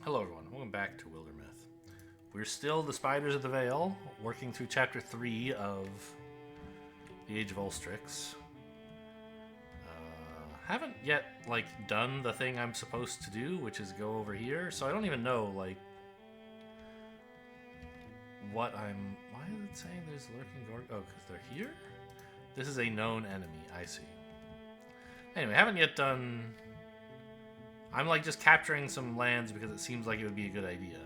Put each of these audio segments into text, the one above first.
Hello everyone, welcome back to Wildermyth. We're still the Spiders of the Vale, working through Chapter 3 of the Age of Ulstrix. Haven't yet, done the thing I'm supposed to do, which is go over here, so I don't even know, what I'm... Why is it saying there's lurking Gorg? Oh, because they're here? This is a known enemy, I see. Anyway, haven't yet done... I'm just capturing some lands because it seems like it would be a good idea.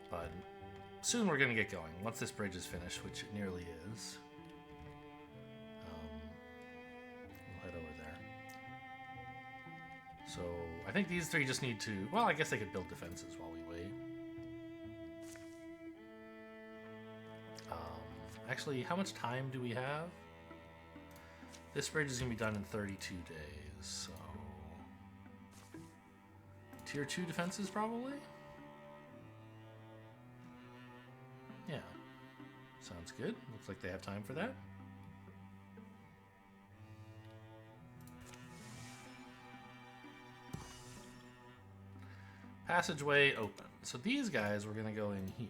But soon we're going to get going, once this bridge is finished, which it nearly is. We'll head over there. So, I think these three just need to... Well, I guess they could build defenses while we wait. Actually, how much time do we have? This bridge is going to be done in 32 days, so... Tier 2 defenses, probably? Yeah. Sounds good. Looks like they have time for that. Passageway open. So these guys, we're going to go in here.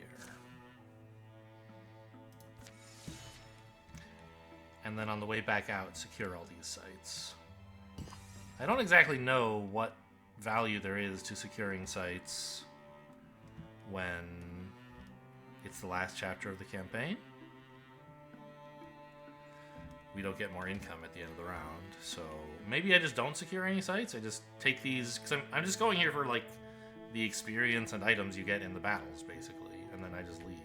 And then on the way back out, secure all these sites. I don't exactly know what value there is to securing sites when it's the last chapter of the campaign. We don't get more income at the end of the round, so maybe I just don't secure any sites. I just take these, because I'm just going here for the experience and items you get in the battles, basically, and then I just leave.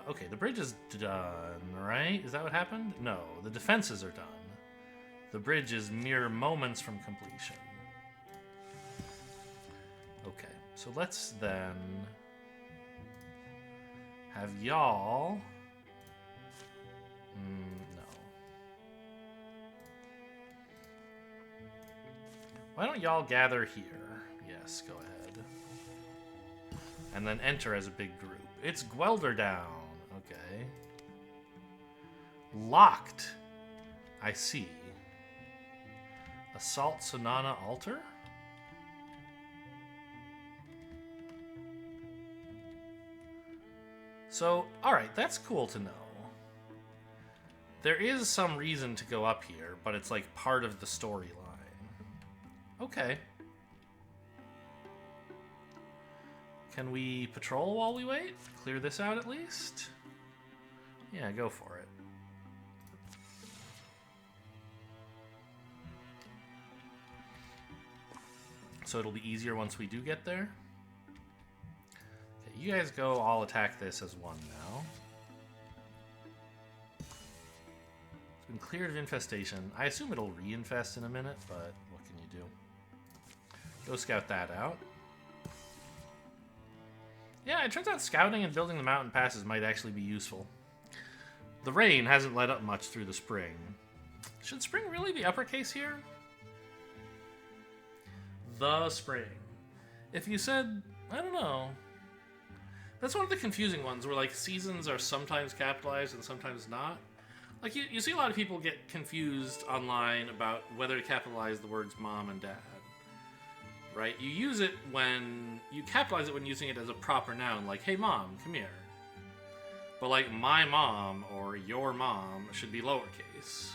Okay, the bridge is done, right? Is that what happened? No, the defenses are done. The bridge is mere moments from completion. Okay, so let's then have y'all... no. Why don't y'all gather here? Yes, go ahead. And then enter as a big group. It's Gwelderdown. Okay. Locked. I see. Assault Sonana Altar? So, alright, that's cool to know. There is some reason to go up here, but it's part of the storyline. Okay. Can we patrol while we wait? Clear this out at least? Yeah, go for it. So it'll be easier once we do get there. Okay, you guys go, I'll attack this as one now. It's been cleared of infestation. I assume it'll reinfest in a minute, but what can you do? Go scout that out. Yeah, it turns out scouting and building the mountain passes might actually be useful. The rain hasn't let up much through the spring. Should spring really be uppercase here? The spring. If you said, I don't know. That's one of the confusing ones where seasons are sometimes capitalized and sometimes not. You see a lot of people get confused online about whether to capitalize the words mom and dad. Right? You use it when you capitalize it when using it as a proper noun, hey mom, come here. But my mom or your mom should be lowercase.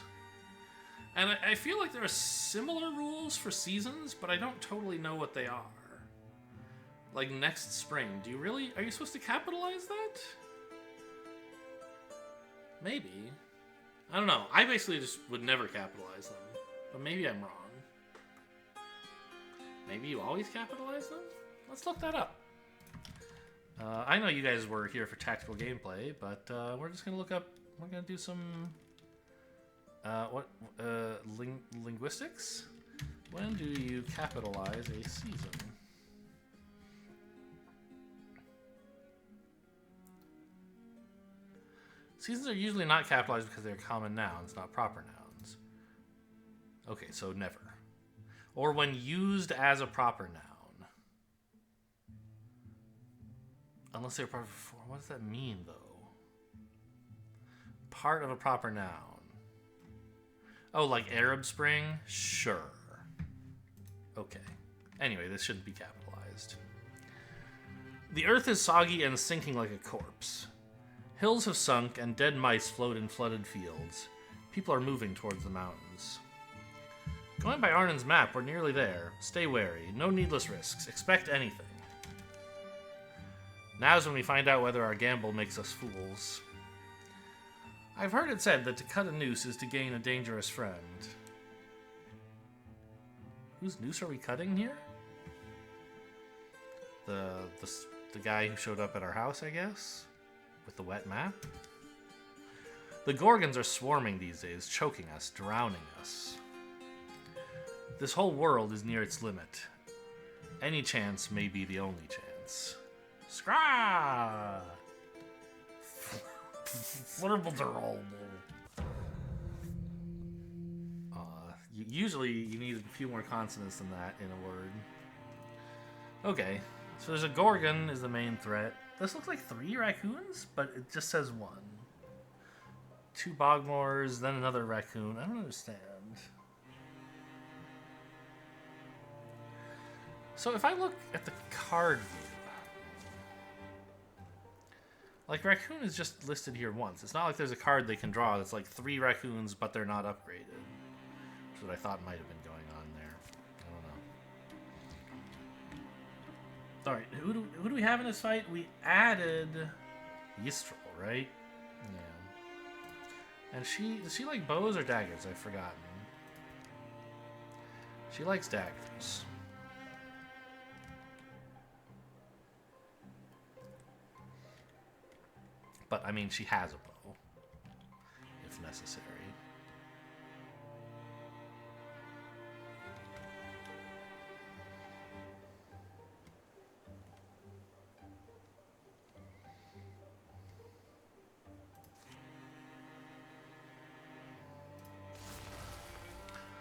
And I feel like there are similar rules for seasons, but I don't totally know what they are. Next spring, are you supposed to capitalize that? Maybe. I don't know. I basically just would never capitalize them. But maybe I'm wrong. Maybe you always capitalize them? Let's look that up. I know you guys were here for tactical gameplay, but we're just going to look up... We're going to do some... linguistics? When do you capitalize a season? Seasons are usually not capitalized because they're common nouns, not proper nouns. Okay, so never. Or when used as a proper noun. Unless they're proper before. What does that mean, though? Part of a proper noun. Oh, like Arab Spring? Sure. Okay. Anyway, this shouldn't be capitalized. The earth is soggy and sinking like a corpse. Hills have sunk, and dead mice float in flooded fields. People are moving towards the mountains. Going by Arnon's map, we're nearly there. Stay wary. No needless risks. Expect anything. Now's when we find out whether our gamble makes us fools. I've heard it said that to cut a noose is to gain a dangerous friend. Whose noose are we cutting here? The guy who showed up at our house, I guess? With the wet map? The Gorgons are swarming these days, choking us, drowning us. This whole world is near its limit. Any chance may be the only chance. Scrah! Usually you need a few more consonants than that in a word. Okay, so there's a Gorgon is the main threat. This looks like 3 raccoons, but it just says 1. 2 Bogmores, then another raccoon. I don't understand. So if I look at the card view, like raccoon is just listed here once. It's not like there's a card they can draw that's like 3 raccoons, but they're not upgraded. Which is what I thought might have been going on there. I don't know. Alright, who do we have in this fight? We added Ystrel, right? Yeah. And does she like bows or daggers? I've forgotten. She likes daggers. But, I mean, she has a bow, if necessary.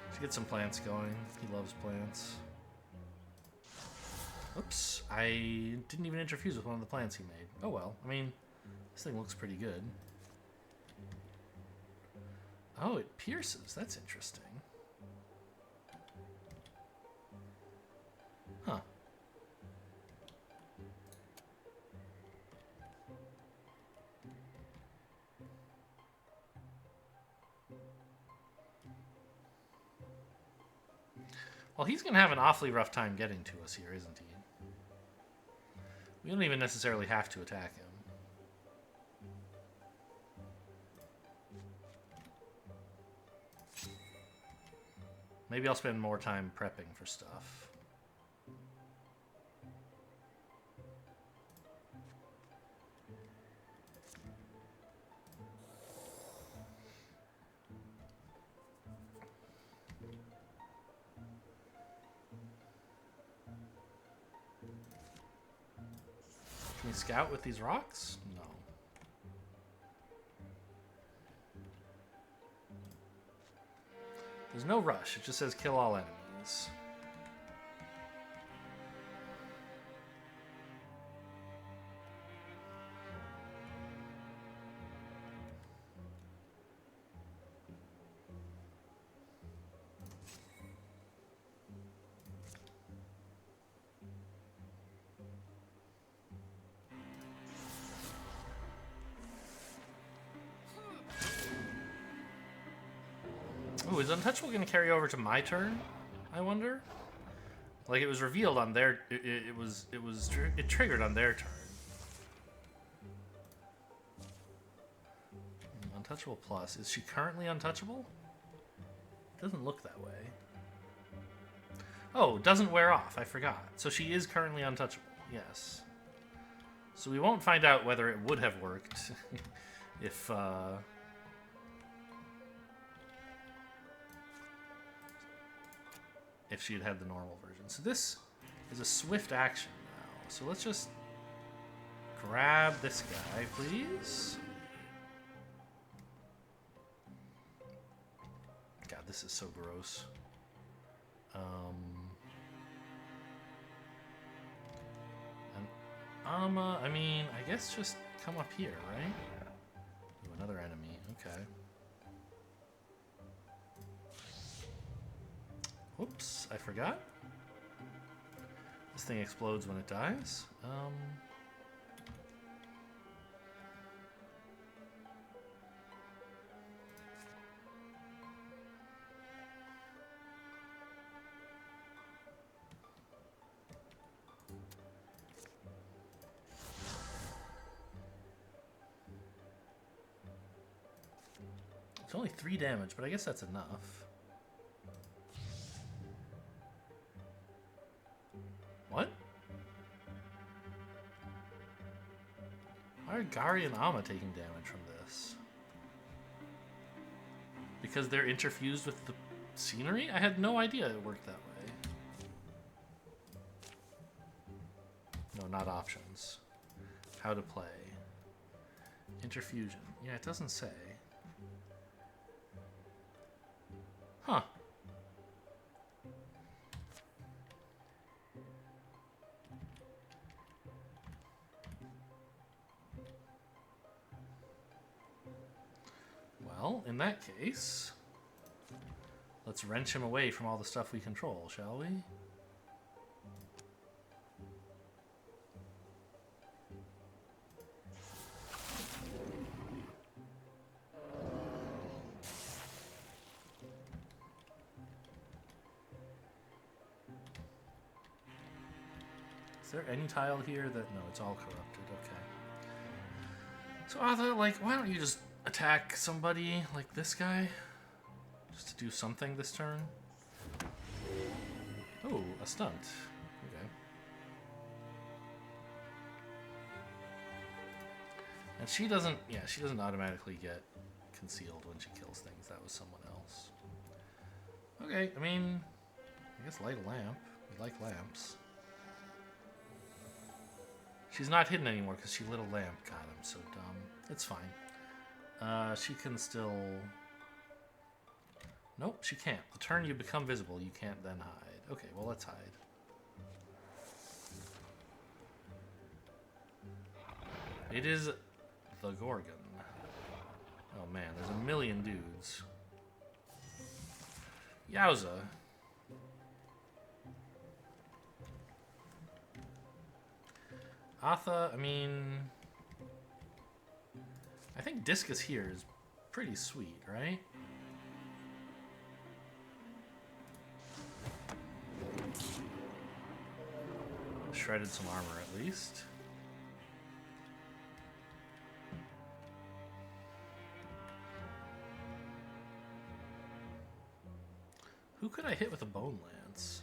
Let's get some plants going. He loves plants. Oops, I didn't even interfuse with one of the plants he made. Oh well, I mean... This thing looks pretty good. Oh, it pierces. That's interesting. Huh. Well, he's going to have an awfully rough time getting to us here, isn't he? We don't even necessarily have to attack him. Maybe I'll spend more time prepping for stuff. Can we scout with these rocks? No. There's no rush. It just says kill all enemies. Ooh, is Untouchable going to carry over to my turn? I wonder. Like it was revealed on their, it triggered on their turn. Untouchable plus. Is she currently untouchable? Doesn't look that way. Oh, doesn't wear off. I forgot. So she is currently untouchable. Yes. So we won't find out whether it would have worked if. If she had had the normal version. So this is a swift action now. So let's just grab this guy, please. God, this is so gross. I mean, I guess just come up here, right? Ooh, another enemy. Okay. Whoops, I forgot. This thing explodes when it dies. It's only 3 damage, but I guess that's enough. What? Why are Gary and Amma taking damage from this? Because they're interfused with the scenery? I had no idea it worked that way. No, not options. How to play. Interfusion. Yeah, it doesn't say. Huh. Well, in that case, let's wrench him away from all the stuff we control, shall we? Is there any tile here that... No, it's all corrupted. Okay. So, Arthur, like, why don't you just attack somebody like this guy? Just to do something this turn? Oh, a stunt. Okay. And she doesn't... Yeah, she doesn't automatically get concealed when she kills things. That was someone else. Okay, I mean... I guess light a lamp. We like lamps. She's not hidden anymore because she lit a lamp. God, I'm so dumb. It's fine. She can still... Nope, she can't. The turn you become visible, you can't then hide. Okay, well, let's hide. It is the Gorgon. Oh, man, there's a million dudes. Yowza. Atha, I mean... I think Discus here is pretty sweet, right? Shredded some armor at least. Who could I hit with a bone lance?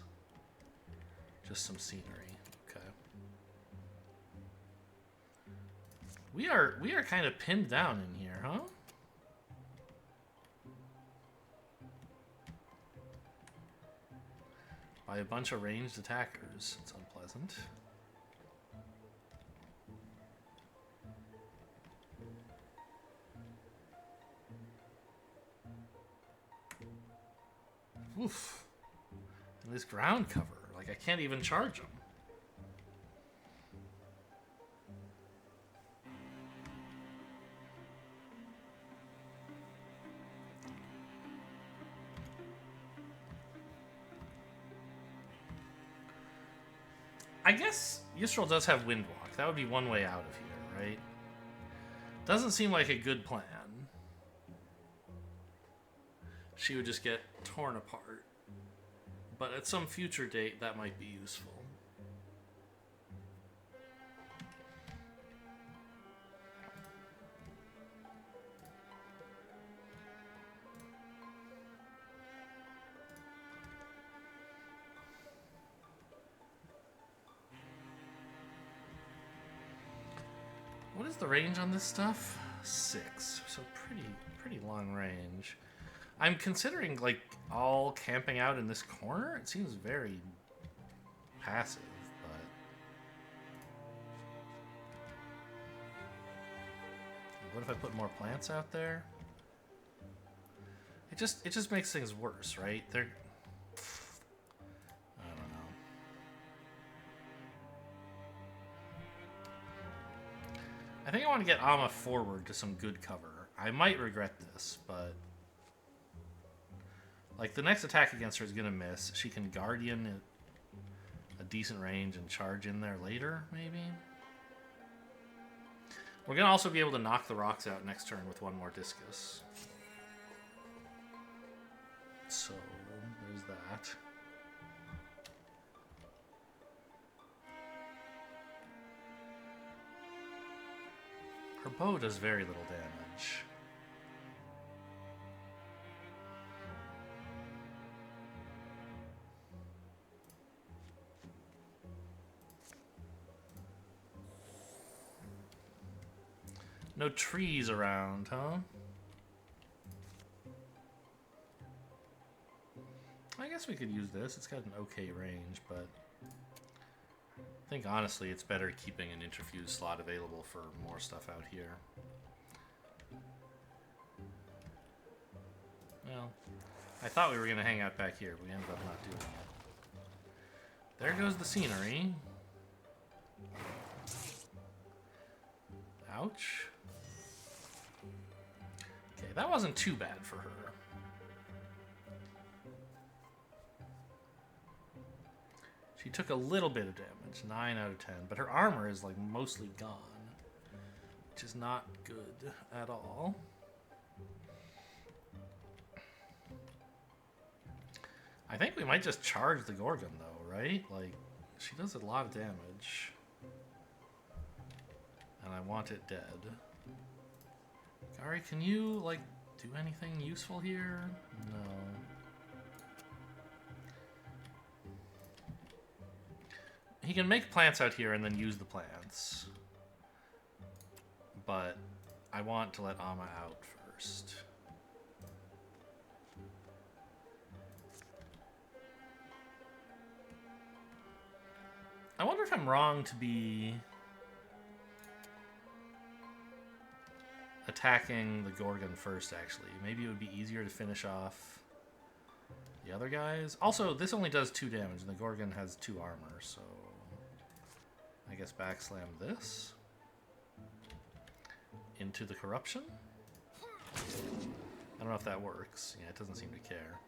Just some scenery. Okay. We are kind of pinned down in here, huh? By a bunch of ranged attackers. It's unpleasant. Oof. And this ground cover. Like, I can't even charge them. I guess Yisrael does have Windwalk. That would be one way out of here, right? Doesn't seem like a good plan. She would just get torn apart. But at some future date, that might be useful. What is the range on this stuff? 6. So pretty long range. I'm considering, like, all camping out in this corner. It seems very passive, but... What if I put more plants out there? It just makes things worse, right? I don't know. I think I want to get Amma forward to some good cover. I might regret this, but... Like, the next attack against her is going to miss. She can Guardian it a decent range and charge in there later, maybe. We're going to also be able to knock the rocks out next turn with one more discus. So, there's that. Her bow does very little damage. No trees around, huh? I guess we could use this. It's got an okay range, but I think honestly it's better keeping an interfuse slot available for more stuff out here. Well, I thought we were going to hang out back here, but we ended up not doing it. There goes the scenery. Ouch. Okay, that wasn't too bad for her. She took a little bit of damage, 9 out of 10, but her armor is like mostly gone, which is not good at all. I think we might just charge the Gorgon though, right? Like, she does a lot of damage. And I want it dead. Gary, can you, like, do anything useful here? No. He can make plants out here and then use the plants. But I want to let Amma out first. I wonder if I'm wrong to be attacking the Gorgon first, actually. Maybe it would be easier to finish off the other guys. Also, this only does 2 damage, and the Gorgon has 2 armor, so I guess backslam this into the corruption. I don't know if that works. Yeah, it doesn't seem to care.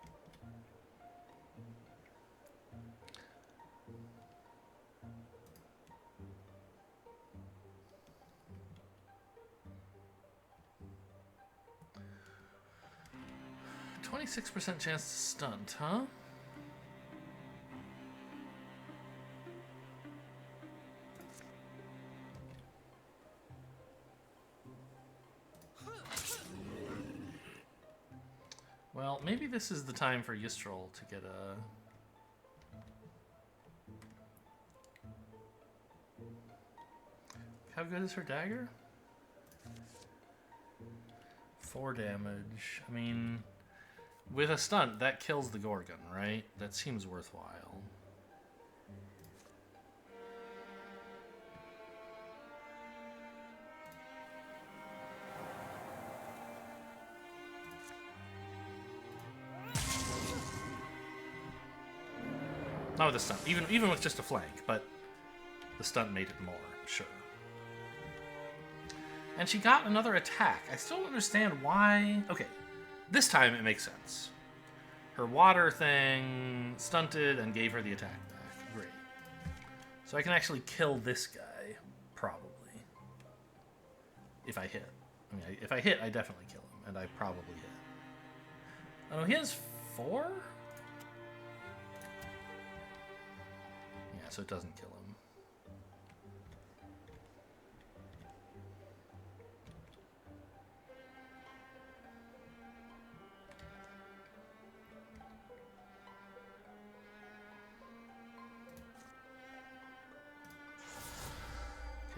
.26% chance to stunt, huh? Well, maybe this is the time for Ystrel to get a... How good is her dagger? 4 damage. I mean, with a stunt, that kills the Gorgon, right? That seems worthwhile. Not with a stunt, even with just a flank, but the stunt made it more, sure. And she got another attack. I still don't understand why... Okay, this time it makes sense. Her water thing stunted and gave her the attack back. Great. So I can actually kill this guy, probably. If I hit. I mean, if I hit, I definitely kill him, and I probably hit. Oh, he has 4? Yeah, so it doesn't kill him.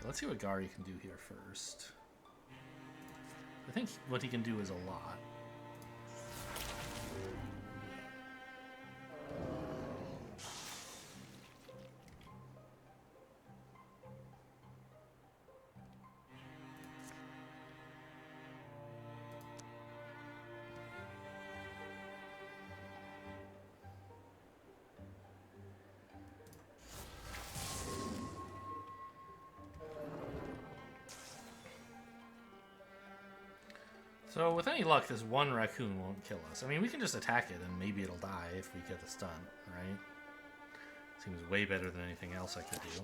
Let's see what Gari can do here first. I think what he can do is a lot. So with any luck, this one raccoon won't kill us. I mean, we can just attack it and maybe it'll die if we get the stun, right? Seems way better than anything else I could do.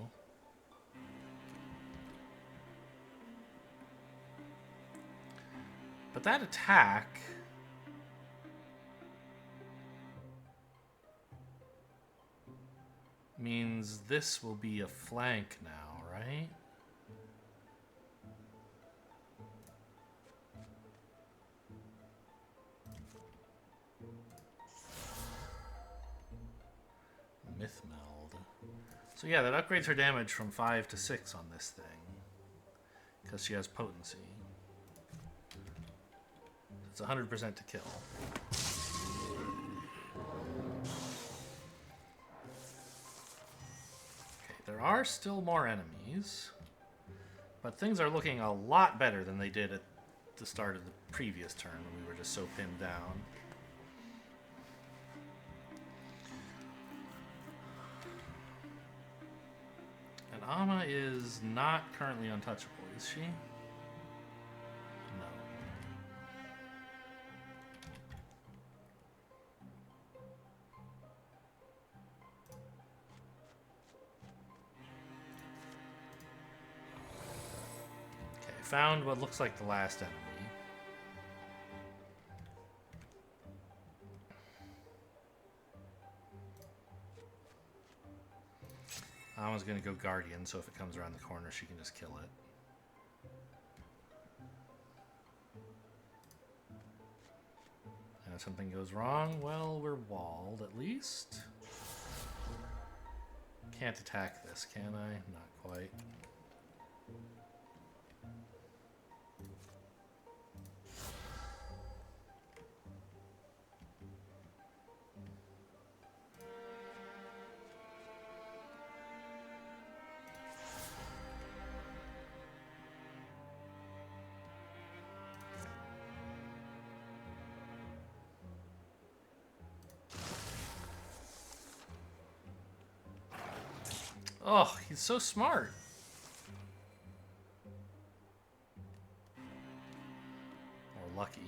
But that attack... means this will be a flank now, right? Myth meld. So yeah, that upgrades her damage from 5 to 6 on this thing. Because she has potency. It's 100% to kill. There are still more enemies, but things are looking a lot better than they did at the start of the previous turn when we were just so pinned down. And Amma is not currently untouchable, is she? Found what looks like the last enemy. Alma's gonna go Guardian, so if it comes around the corner, she can just kill it. And if something goes wrong, well, we're walled at least. Can't attack this, can I? Not quite. Oh, he's so smart. Or lucky.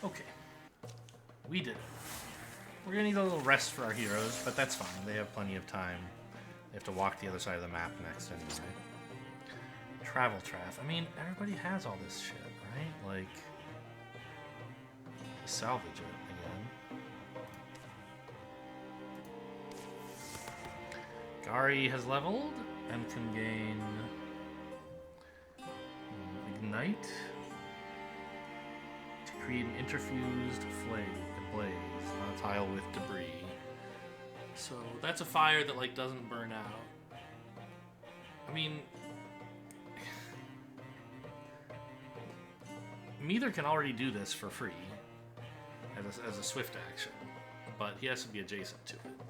Okay. We did it. We're gonna need a little rest for our heroes, but that's fine. They have plenty of time. They have to walk the other side of the map next anyway. Travel traff. I mean, everybody has all this shit, right? Like, salvage it again. Gari has leveled and can gain Ignite to create an interfused blaze on a tile with debris. So that's a fire that like doesn't burn out. I mean, Meather can already do this for free as a swift action, but he has to be adjacent to it.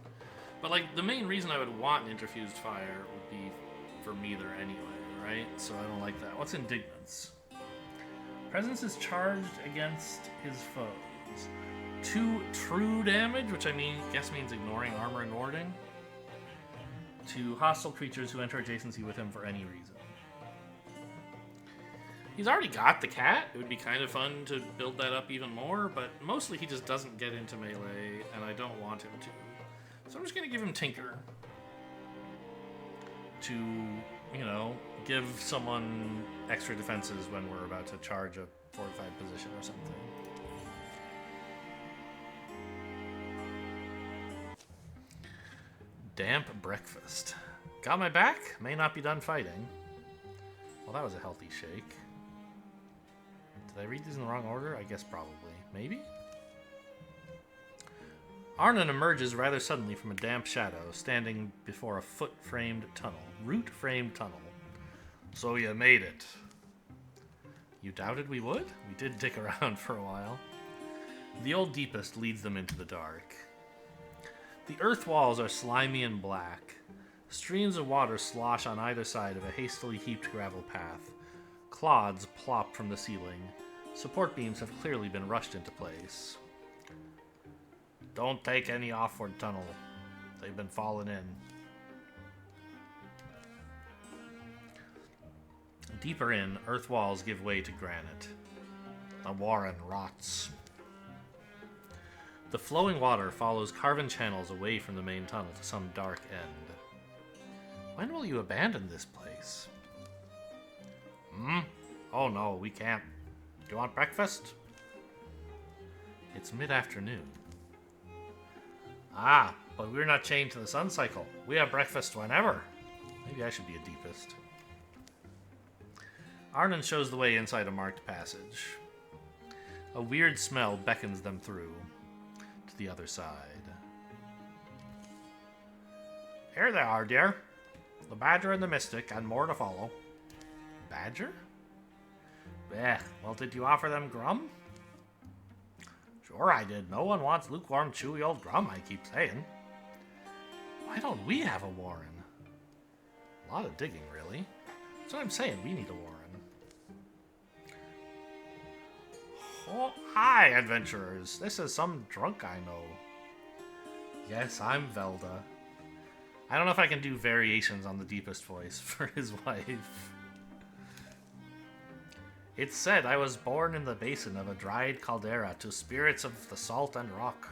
But like the main reason I would want an interfused fire would be for Meather anyway, right? So I don't like that. What's Indignance? Presence is charged against his foes. 2 true damage, which guess means ignoring armor and warding, to hostile creatures who enter adjacency with him for any reason. He's already got the cat. It would be kind of fun to build that up even more, but mostly he just doesn't get into melee, and I don't want him to. So I'm just going to give him Tinker to, you know, give someone extra defenses when we're about to charge a fortified position or something. Damp breakfast. Got my back? May not be done fighting. Well, that was a healthy shake. Did I read these in the wrong order? I guess probably. Maybe? Arnon emerges rather suddenly from a damp shadow, standing before a foot-framed tunnel. Root-framed tunnel. So you made it. You doubted we would? We did dick around for a while. The old deepest leads them into the dark. The earth walls are slimy and black. Streams of water slosh on either side of a hastily heaped gravel path. Clods plop from the ceiling. Support beams have clearly been rushed into place. Don't take any offward tunnel. They've been falling in. Deeper in, earth walls give way to granite. The warren rots. The flowing water follows carven channels away from the main tunnel to some dark end. When will you abandon this place? Oh no, we can't. Do you want breakfast? It's mid-afternoon. Ah, but we're not chained to the sun cycle. We have breakfast whenever. Maybe I should be a deepest. Arnon shows the way inside a marked passage. A weird smell beckons them through to the other side. Here they are, dear. The Badger and the Mystic, and more to follow. Badger? Blech, well, did you offer them grum? Sure I did. No one wants lukewarm, chewy old grum, I keep saying. Why don't we have a warren? A lot of digging, really. That's what I'm saying, we need a warren. Oh, hi, adventurers. This is some drunk I know. Yes, I'm Velda. I don't know if I can do variations on the deepest voice for his wife. It's said I was born in the basin of a dried caldera to spirits of the salt and rock.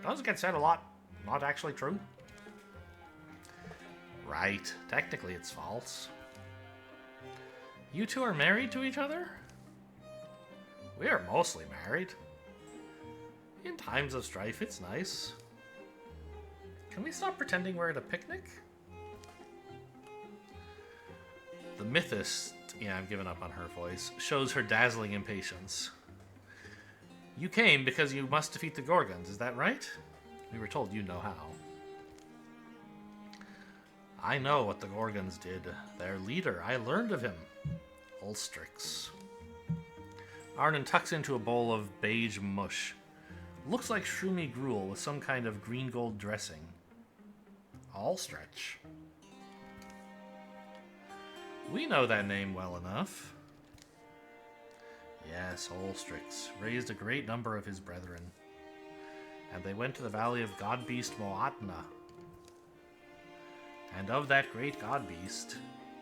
Does get said a lot. Not actually true. Right. Technically it's false. You two are married to each other? We are mostly married. In times of strife, it's nice. Can we stop pretending we're at a picnic? The mythist, yeah, I've given up on her voice, shows her dazzling impatience. You came because you must defeat the Gorgons, is that right? We were told you know how. I know what the Gorgons did. Their leader, I learned of him. Ulstrix. Arnon tucks into a bowl of beige mush. Looks like shroomy gruel with some kind of green gold dressing. Ulstrix. We know that name well enough. Yes, Ulstrix raised a great number of his brethren, and they went to the valley of god-beast Moatna. And of that great god-beast,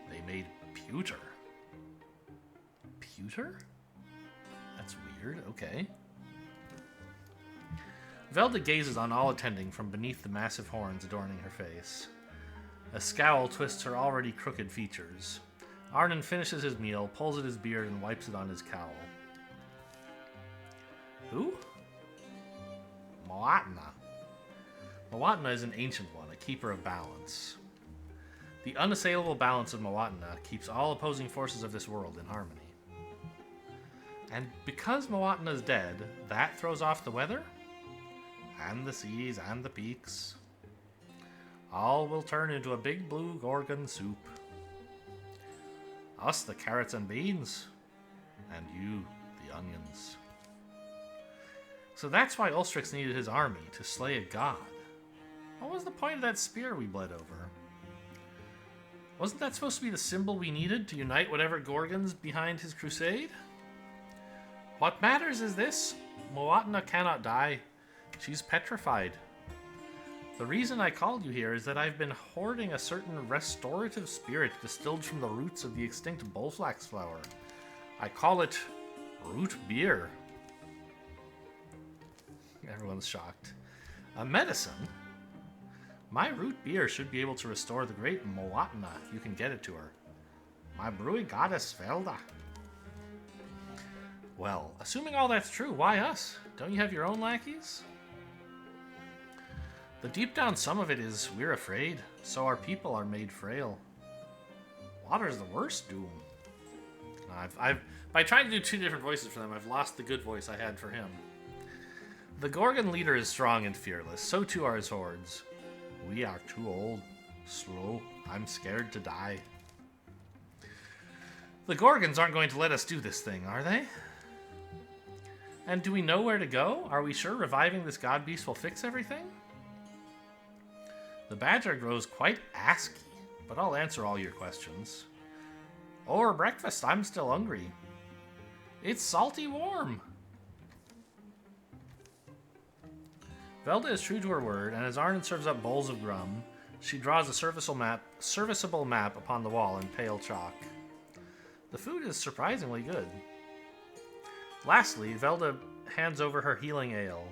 they made pewter. Pewter? That's weird, okay. Velda gazes on all attending from beneath the massive horns adorning her face. A scowl twists her already crooked features. Arnon finishes his meal, pulls at his beard, and wipes it on his cowl. Who? Moatna. Moatna is an ancient one, a keeper of balance. The unassailable balance of Moatna keeps all opposing forces of this world in harmony. And because Moatna is dead, that throws off the weather? And the seas and the peaks. All will turn into a big blue Gorgon soup. Us the carrots and beans, and you the onions. So that's why Ulstrix needed his army, to slay a god. What was the point of that spear we bled over? Wasn't that supposed to be the symbol we needed to unite whatever Gorgons behind his crusade? What matters is this. Moatna cannot die. She's petrified. The reason I called you here is that I've been hoarding a certain restorative spirit distilled from the roots of the extinct bullflax flower. I call it root beer. Everyone's shocked. A medicine? My root beer should be able to restore the great Moatna if you can get it to her. My brewing goddess Velda. Well, assuming all that's true, why us? Don't you have your own lackeys? The deep down sum of it is, we're afraid, so our people are made frail. Water's the worst doom. By trying to do two different voices for them, I've lost the good voice I had for him. The Gorgon leader is strong and fearless, so too are his hordes. We are too old, slow, I'm scared to die. The Gorgons aren't going to let us do this thing, are they? And do we know where to go? Are we sure reviving this god beast will fix everything? The Badger grows quite asky, but I'll answer all your questions. Or breakfast, I'm still hungry. It's salty warm. Velda is true to her word, and as Arnon serves up bowls of grum, She draws a serviceable map upon the wall in pale chalk. The food is surprisingly good. Lastly, Velda hands over her healing ale,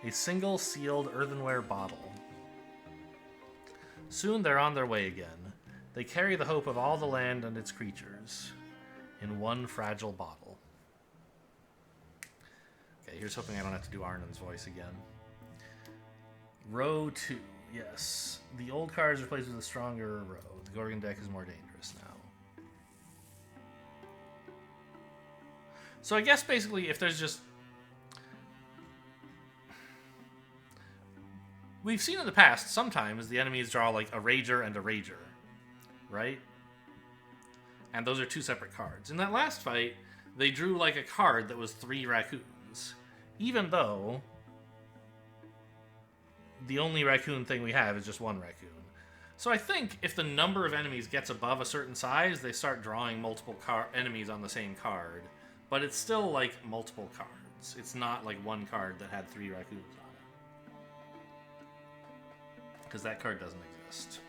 a single sealed earthenware bottle. Soon they're on their way again. They carry the hope of all the land and its creatures in one fragile bottle. Okay, here's hoping I don't have to do Arnon's voice again. Row 2, yes. The old card is replaced with a stronger row. The Gorgon deck is more dangerous now. So I guess basically if there's just... We've seen in the past, sometimes the enemies draw like a Rager and a Rager, right? And those are two separate cards. In that last fight, they drew like a card that was 3 raccoons. Even though the only raccoon thing we have is just 1 raccoon. So I think if the number of enemies gets above a certain size, they start drawing multiple enemies on the same card. But it's still like multiple cards. It's not like 1 card that had 3 raccoons on it. Because that card doesn't exist.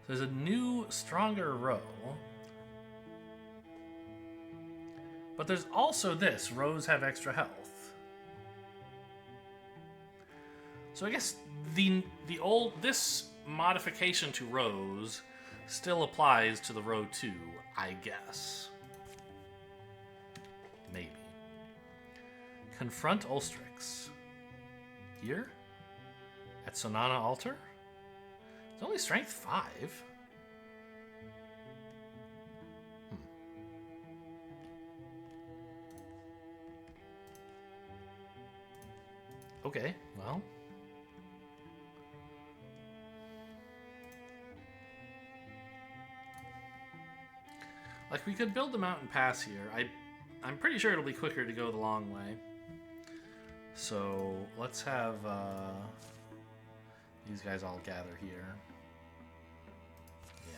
There's a new, stronger row. But there's also this. Rows have extra health. So I guess this modification to rows still applies to the row 2, I guess. Maybe. Confront Ulstrix. Here? At Sonana Altar? It's only strength 5. Okay, well. Like, we could build the mountain pass here. I'm pretty sure it'll be quicker to go the long way. So, let's have these guys all gather here. Yeah.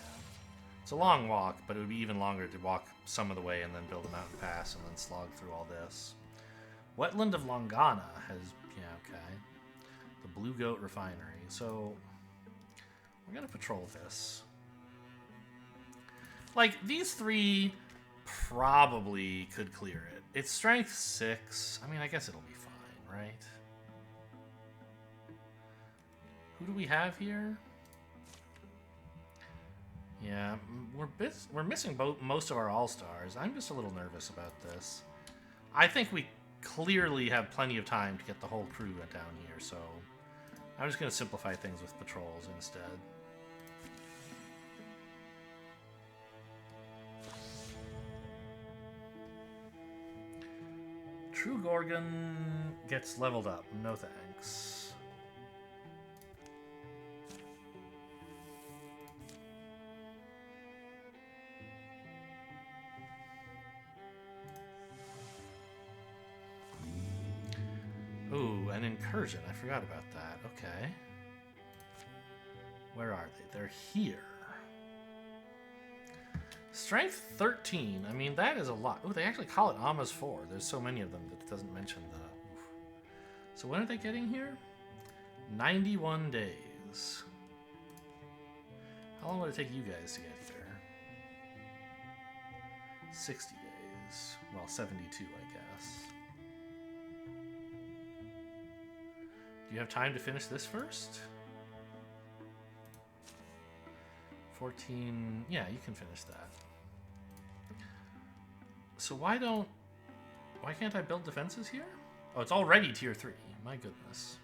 It's a long walk, but it would be even longer to walk some of the way and then build a mountain pass and then slog through all this. Wetland of Longana has... Yeah, okay. The Blue Goat Refinery. So, we're going to patrol this. Like, these 3 probably could clear it. It's strength 6. I mean, I guess it'll be fine, right? Who do we have here? Yeah, we're missing most of our all-stars. I'm just a little nervous about this. I think we clearly have plenty of time to get the whole crew down here, so I'm just going to simplify things with patrols instead. True Gorgon gets leveled up. No thanks. Ooh, an incursion. I forgot about that. Okay. Where are they? They're here. Strength 13. I mean, that is a lot. Oh, they actually call it Amma's 4. There's so many of them that it doesn't mention the... Oof. So when are they getting here? 91 days. How long would it take you guys to get here? 60 days. Well, 72, I guess. Do you have time to finish this first? 14... Yeah, you can finish that. So why can't I build defenses here? Oh, it's already tier 3. My goodness.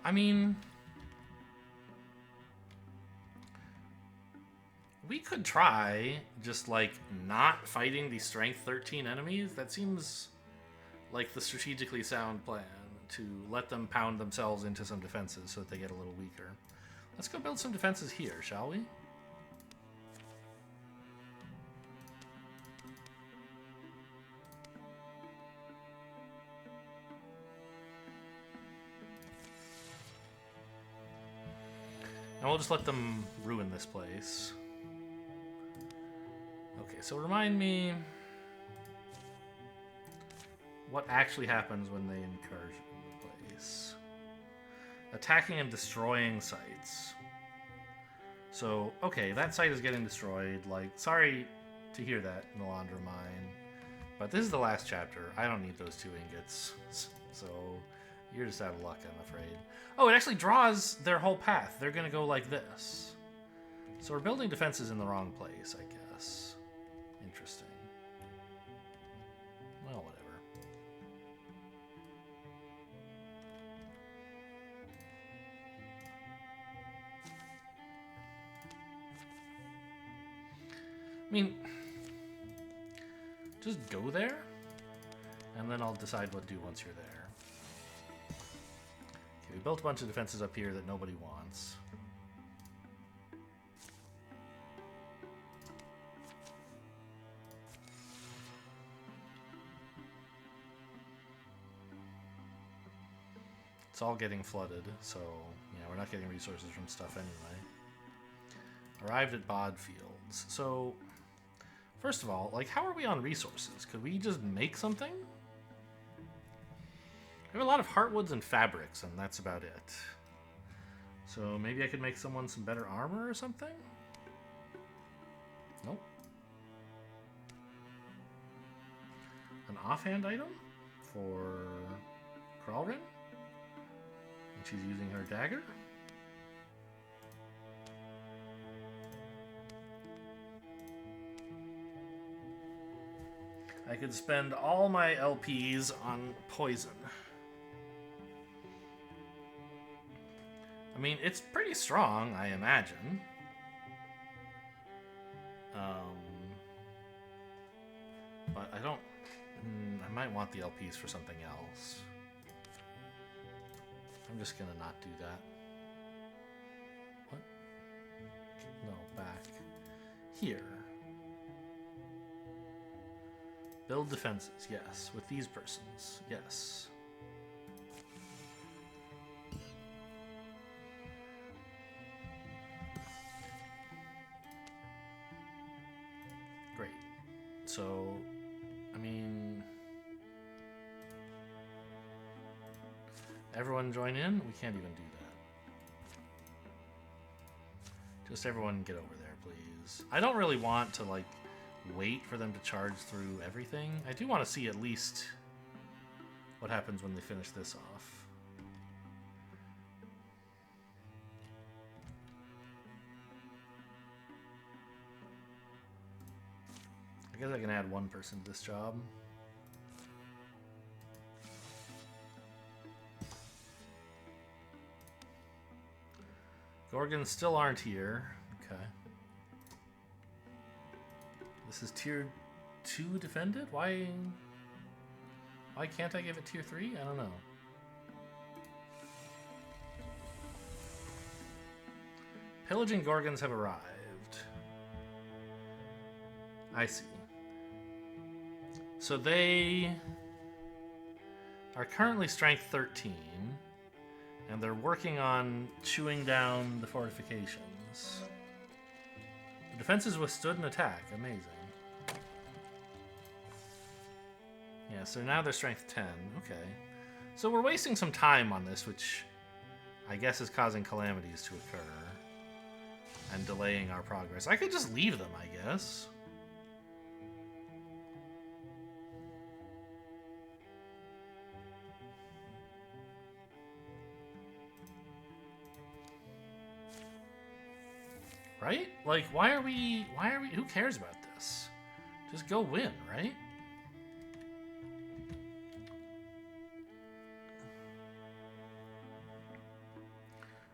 I mean, we could try just like not fighting these strength 13 enemies. That seems like the strategically sound plan, to let them pound themselves into some defenses so that they get a little weaker. Let's go build some defenses here, shall we? And we'll just let them ruin this place. Okay, so remind me... what actually happens when they incursion the place. Attacking and destroying sites. So, okay, that site is getting destroyed. Like, sorry to hear that, Nalandra Mine. But this is the last chapter. I don't need those 2 ingots. So, you're just out of luck, I'm afraid. Oh, it actually draws their whole path. They're going to go like this. So we're building defenses in the wrong place, I guess. Interesting. Well, whatever. I mean, just go there, and then I'll decide what to do once you're there. Okay, we built a bunch of defenses up here that nobody wants. It's all getting flooded, so yeah, we're not getting resources from stuff anyway. Arrived at Bod Fields. So, first of all, like, how are we on resources? Could we just make something? We have a lot of heartwoods and fabrics, and that's about it. So maybe I could make someone some better armor or something? Nope. An offhand item for Kralrin? And she's using her dagger? I could spend all my LPs on poison. I mean, it's pretty strong, I imagine. But I don't... I might want the LPs for something else. I'm just gonna not do that. What? No, back. Here. Build defenses, yes. With these persons, yes. Great. So, I mean... everyone join in? We can't even do that. Just everyone get over there, please. I don't really want to, like, wait for them to charge through everything. I do want to see at least what happens when they finish this off. I guess I can add one person to this job. Gorgons still aren't here. Okay. This is tier 2 defended? Why can't I give it tier 3? I don't know. Pillaging Gorgons have arrived. I see. So they are currently strength 13, and they're working on chewing down the fortifications. The defenses withstood an attack. Amazing. Yeah, so now they're strength 10. Okay. So we're wasting some time on this, which I guess is causing calamities to occur and delaying our progress. I could just leave them, I guess. Right? Like, why are we, who cares about this? Just go win, right?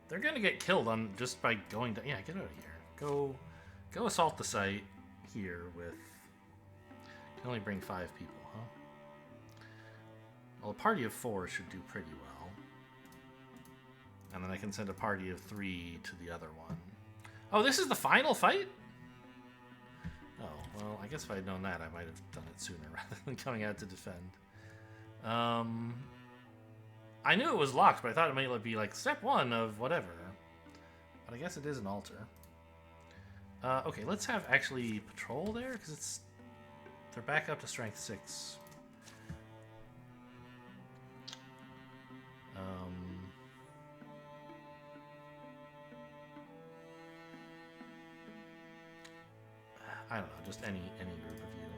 They're gonna get killed on just by going down. Yeah, get out of here. Go assault the site here with, you can only bring 5 people, huh? Well, a party of 4 should do pretty well. And then I can send a party of 3 to the other one. Oh, this is the final fight? Oh, well, I guess if I had known that, I might have done it sooner rather than coming out to defend. I knew it was locked, but I thought it might be like step 1 of whatever. But I guess it is an altar. Okay, let's have actually patrol there, because they're back up to strength 6. I don't know. We'll have party of 4 to defend. And then I can send a party of 3 to the other one. Oh, this is the final fight? I knew it was locked, but I thought it might be like step 1 of whatever. But I guess it is an altar. Okay, let's have actually patrol there, because they're back up to strength 6. I don't know, just any group of you.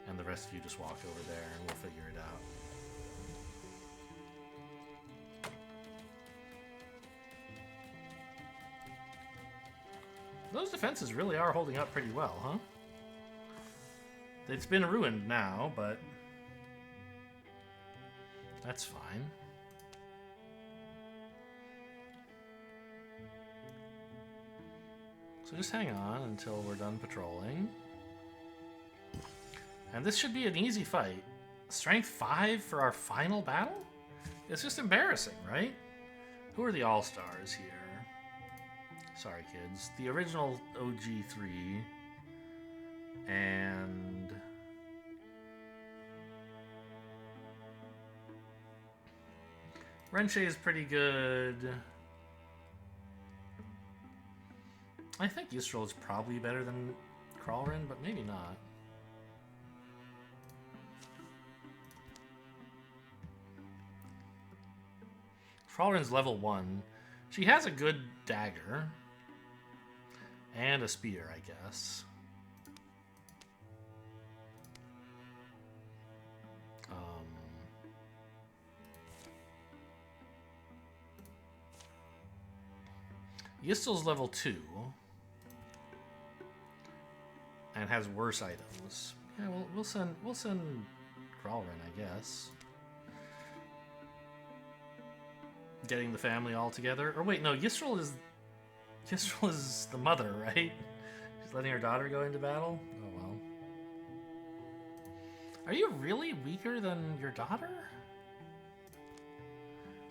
And the rest of you just walk over there and we'll figure it out. Those defenses really are holding up pretty well, huh? It's been ruined now, but that's fine. So just hang on until we're done patrolling. And this should be an easy fight. Strength 5 for our final battle? It's just embarrassing, right? Who are the all-stars here? Sorry, kids. The original OG3 and Renche is pretty good. I think Ystrel is probably better than Kralrin, but maybe not. Kralrin's level 1. She has a good dagger. And a spear, I guess. Yistel's level 2. And has worse items. Yeah, we'll send Kralrin, I guess. Getting the family all together. Or wait, no, Ystrel is the mother, right? She's letting her daughter go into battle? Oh well. Are you really weaker than your daughter?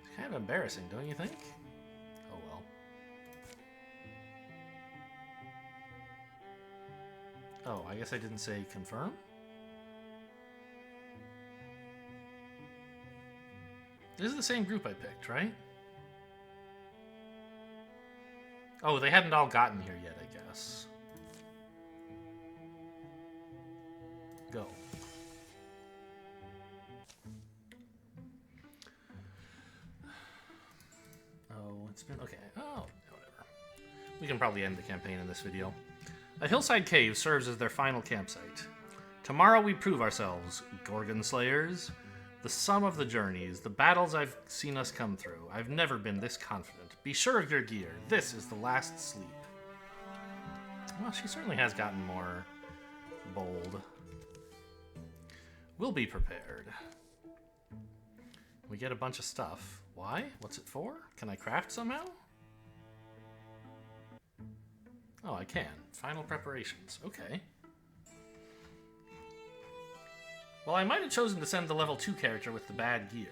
It's kind of embarrassing, don't you think? Oh well. Oh, I guess I didn't say confirm? This is the same group I picked, right? Oh, they hadn't all gotten here yet, I guess. Go. Oh, it's been... Okay. Oh, whatever. We can probably end the campaign in this video. A hillside cave serves as their final campsite. Tomorrow we prove ourselves, Gorgon Slayers. The sum of the journeys, the battles I've seen us come through. I've never been this confident. Be sure of your gear. This is the last sleep. Well, she certainly has gotten more bold. We'll be prepared. We get a bunch of stuff. Why? What's it for? Can I craft somehow? Oh, I can. Final preparations. Okay. Well, I might have chosen to send the level 2 character with the bad gear.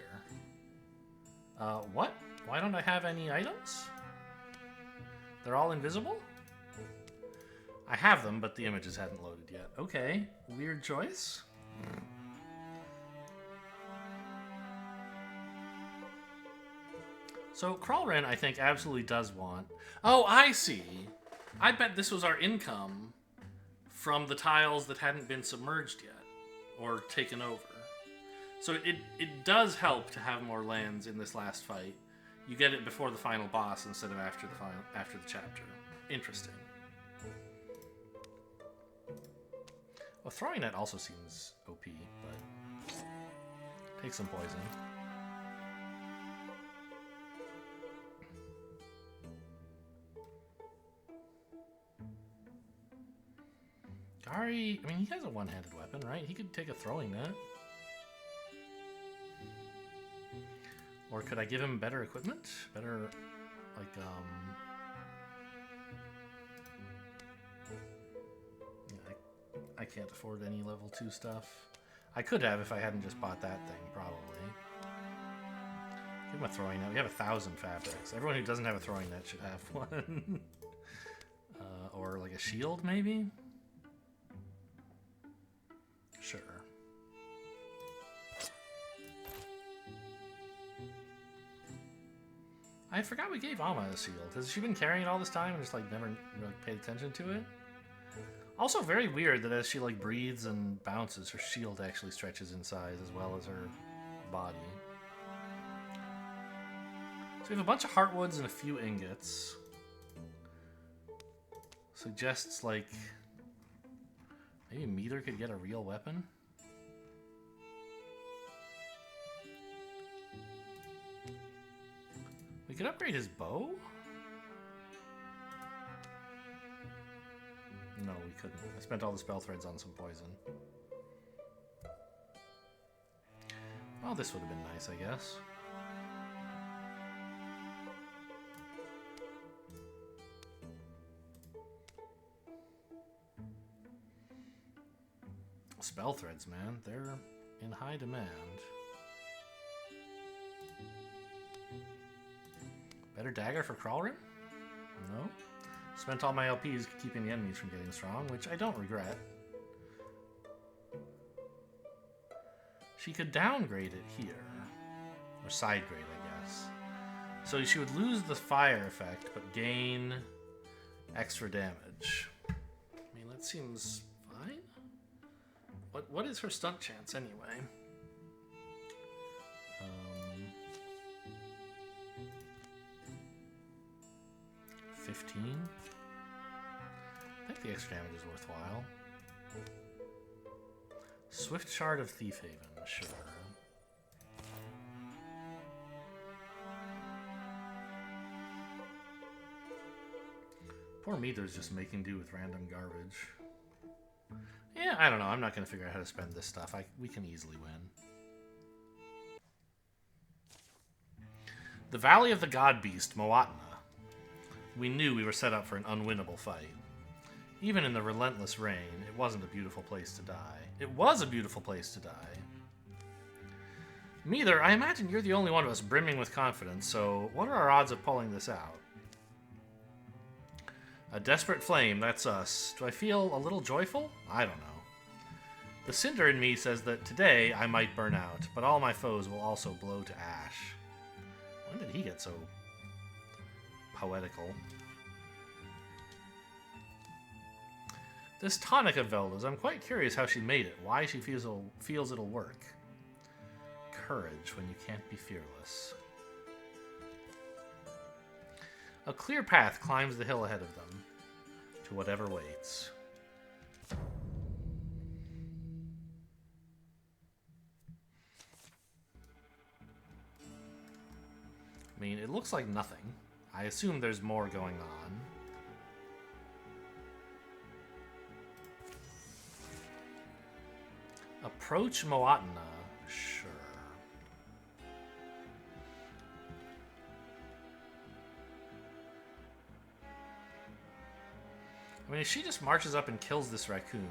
What? Why don't I have any items? They're all invisible? I have them, but the images hadn't loaded yet. Okay, weird choice. So Kralrin, I think, absolutely does want... Oh, I see. I bet this was our income from the tiles that hadn't been submerged yet. Or taken over. So it does help to have more lands in this last fight. You get it before the final boss instead of after the chapter. Interesting. Well, throwing net also seems OP, but take some poison. Gary, I mean, he has a one-handed weapon, right? He could take a throwing net. Or could I give him better equipment? Better, like, yeah, I can't afford any level 2 stuff. I could have if I hadn't just bought that thing, probably. Give him a throwing net. We have 1,000 fabrics. Everyone who doesn't have a throwing net should have one. Or like a shield, maybe? Sure. I forgot we gave Amma a shield. Has she been carrying it all this time and just like never really paid attention to it? Also very weird that as she like breathes and bounces, her shield actually stretches in size as well as her body. So we have a bunch of heartwoods and a few ingots. Suggests, like, maybe Meter could get a real weapon? We could upgrade his bow? No, we couldn't. I spent all the spell threads on some poison. Well, this would have been nice, I guess. Spell threads, man. They're in high demand. Better dagger for Crawlrin? No. Spent all my LPs keeping the enemies from getting strong, which I don't regret. She could downgrade it here. Or side grade, I guess. So she would lose the fire effect, but gain extra damage. I mean, that seems fine. What is her stunt chance, anyway? 15? I think the extra damage is worthwhile. Swift Shard of Thief Haven, sure. Poor Meter's just making do with random garbage. Yeah, I don't know. I'm not going to figure out how to spend this stuff. We can easily win. The Valley of the God Beast, Moatna. We knew we were set up for an unwinnable fight. Even in the relentless rain, it wasn't a beautiful place to die. It was a beautiful place to die. Meter, I imagine you're the only one of us brimming with confidence, so what are our odds of pulling this out? A desperate flame, that's us. Do I feel a little joyful? I don't know. The cinder in me says that today I might burn out, but all my foes will also blow to ash. When did he get so poetical? This tonic of Velda's, I'm quite curious how she made it, why she feels it'll work. Courage when you can't be fearless. A clear path climbs the hill ahead of them, to whatever waits. I mean, it looks like nothing. I assume there's more going on. Approach Moatna, sure. I mean, if she just marches up and kills this raccoon,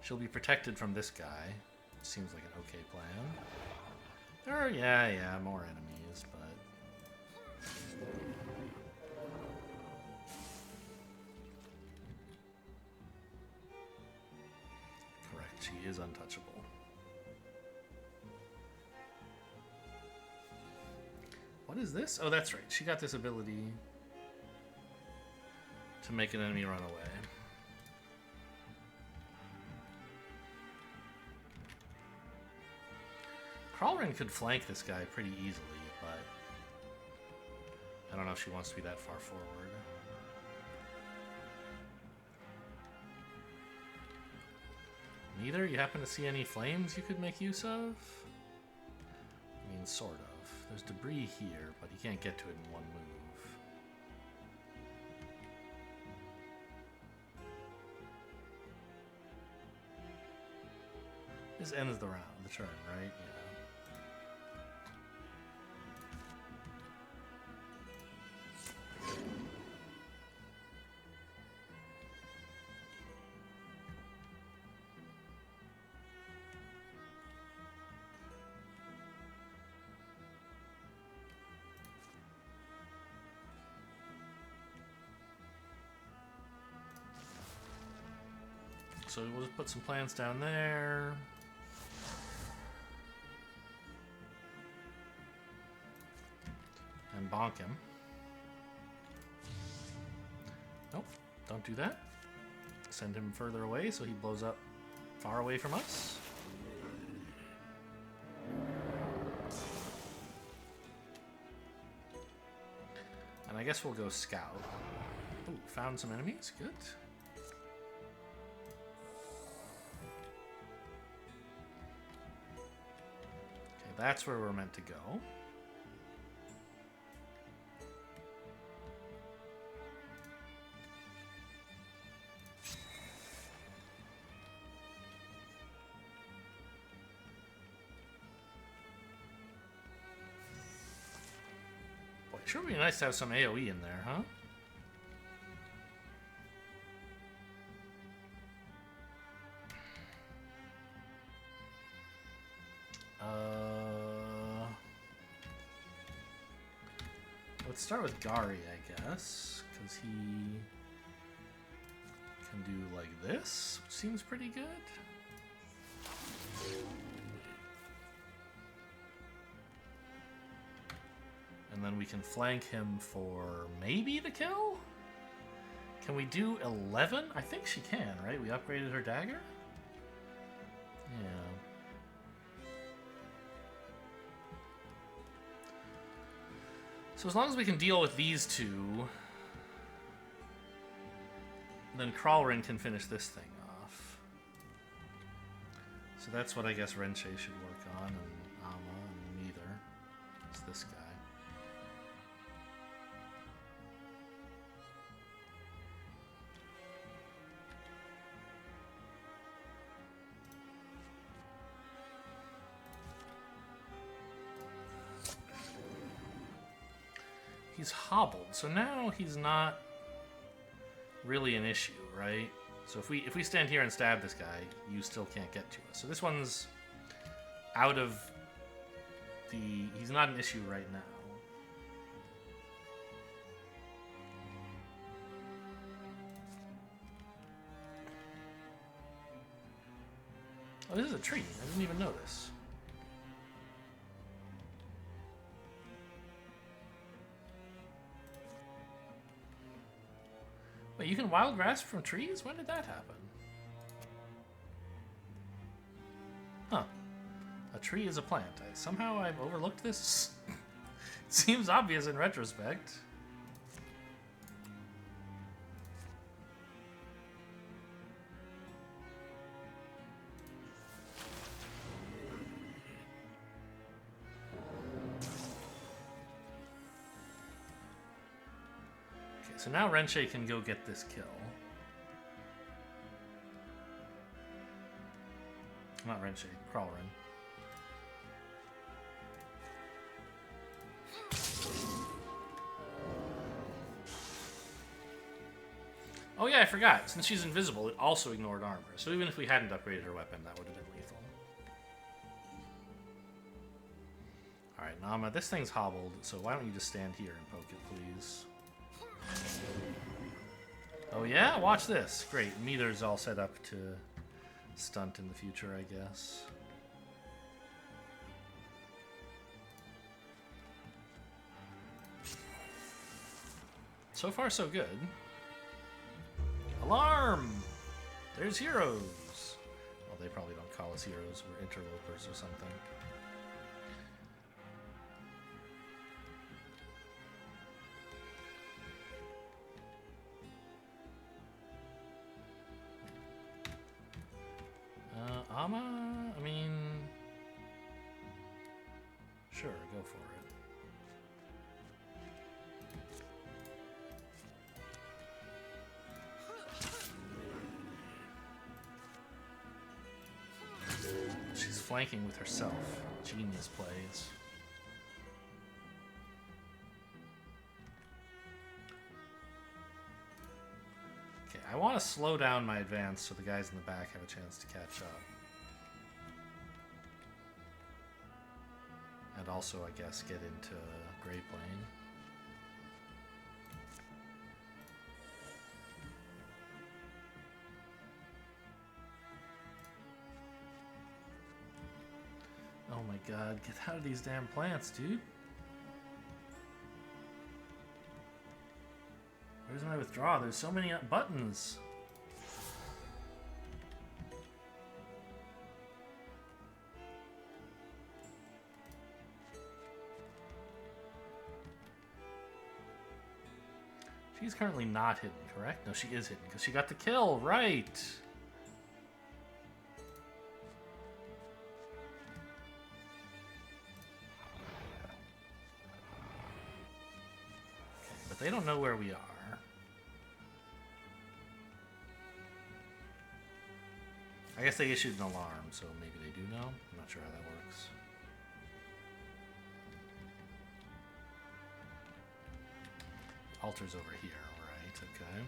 she'll be protected from this guy. Seems like an okay plan. Or, yeah, more enemies, but... Correct, she is untouchable. What is this? Oh, that's right. She got this ability to make an enemy run away. Crawlrin could flank this guy pretty easily, but I don't know if she wants to be that far forward. Neither? You happen to see any flames you could make use of? I mean, sort of. There's debris here, but you can't get to it in one move. This ends the round, the turn, right? Yeah. So we'll just put some plants down there. And bonk him. Nope, don't do that. Send him further away so he blows up far away from us. And I guess we'll go scout. Ooh, found some enemies. Good. Okay, that's where we're meant to go. Sure would be nice to have some AoE in there, huh? Let's start with Gari, I guess, because he can do like this, which seems pretty good. And then we can flank him for maybe the kill? Can we do 11? I think she can, right? We upgraded her dagger? Yeah. So as long as we can deal with these two, then Crawlrin can finish this thing off. So that's what I guess Renche should work on, and Ama, and neither. It's this guy. He's hobbled, so now he's not really an issue, right? So if we stand here and stab this guy, you still can't get to us. So this one's out of the... He's not an issue right now. Oh, this is a tree. I didn't even notice. Wait, you can wild grass from trees? When did that happen? Huh. A tree is a plant. Somehow I've overlooked this. It seems obvious in retrospect. So now Renche can go get this kill. Not Renche, Crawlrin. Oh yeah, I forgot. Since she's invisible, it also ignored armor. So even if we hadn't upgraded her weapon, that would have been lethal. Alright, Nama, this thing's hobbled, so why don't you just stand here and poke it, please? Oh yeah? Watch this. Great. Meter's all set up to stunt in the future, I guess. So far, so good. Alarm! There's heroes! Well, they probably don't call us heroes. We're interlopers or something. Ama? I mean... Sure, go for it. She's flanking with herself. Genius plays. Okay, I want to slow down my advance so the guys in the back have a chance to catch up. And also, I guess, get into Grey Plain. Oh my god, get out of these damn plants, dude. Where's my withdraw? There's so many buttons. She's currently not hidden, correct? No, she is hidden because she got the kill, right? Okay, but they don't know where we are. I guess they issued an alarm, so maybe they do know. I'm not sure how that works. Altar's over here, right, okay.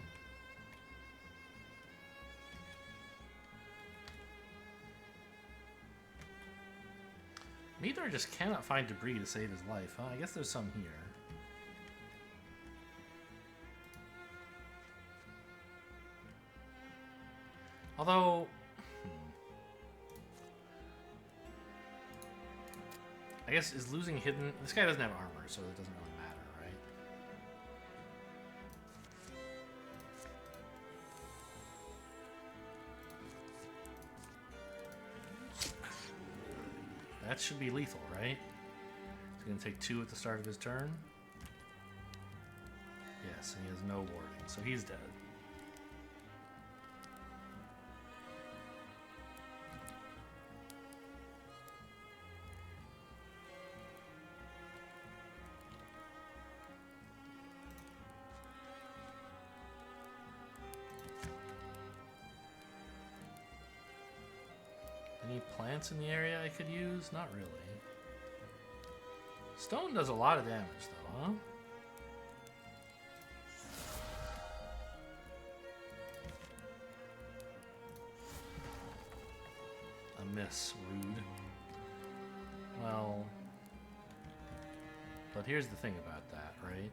Meador just cannot find debris to save his life, huh? I guess there's some here. Although... I guess, is losing hidden... This guy doesn't have armor, so it doesn't really matter, right? That should be lethal, right? He's going to take 2 at the start of his turn. Yes, and he has no warding, so he's dead. Any plants in the area I could use? Not really. Stone does a lot of damage, though, huh? A miss, rude. Well... But here's the thing about that, right?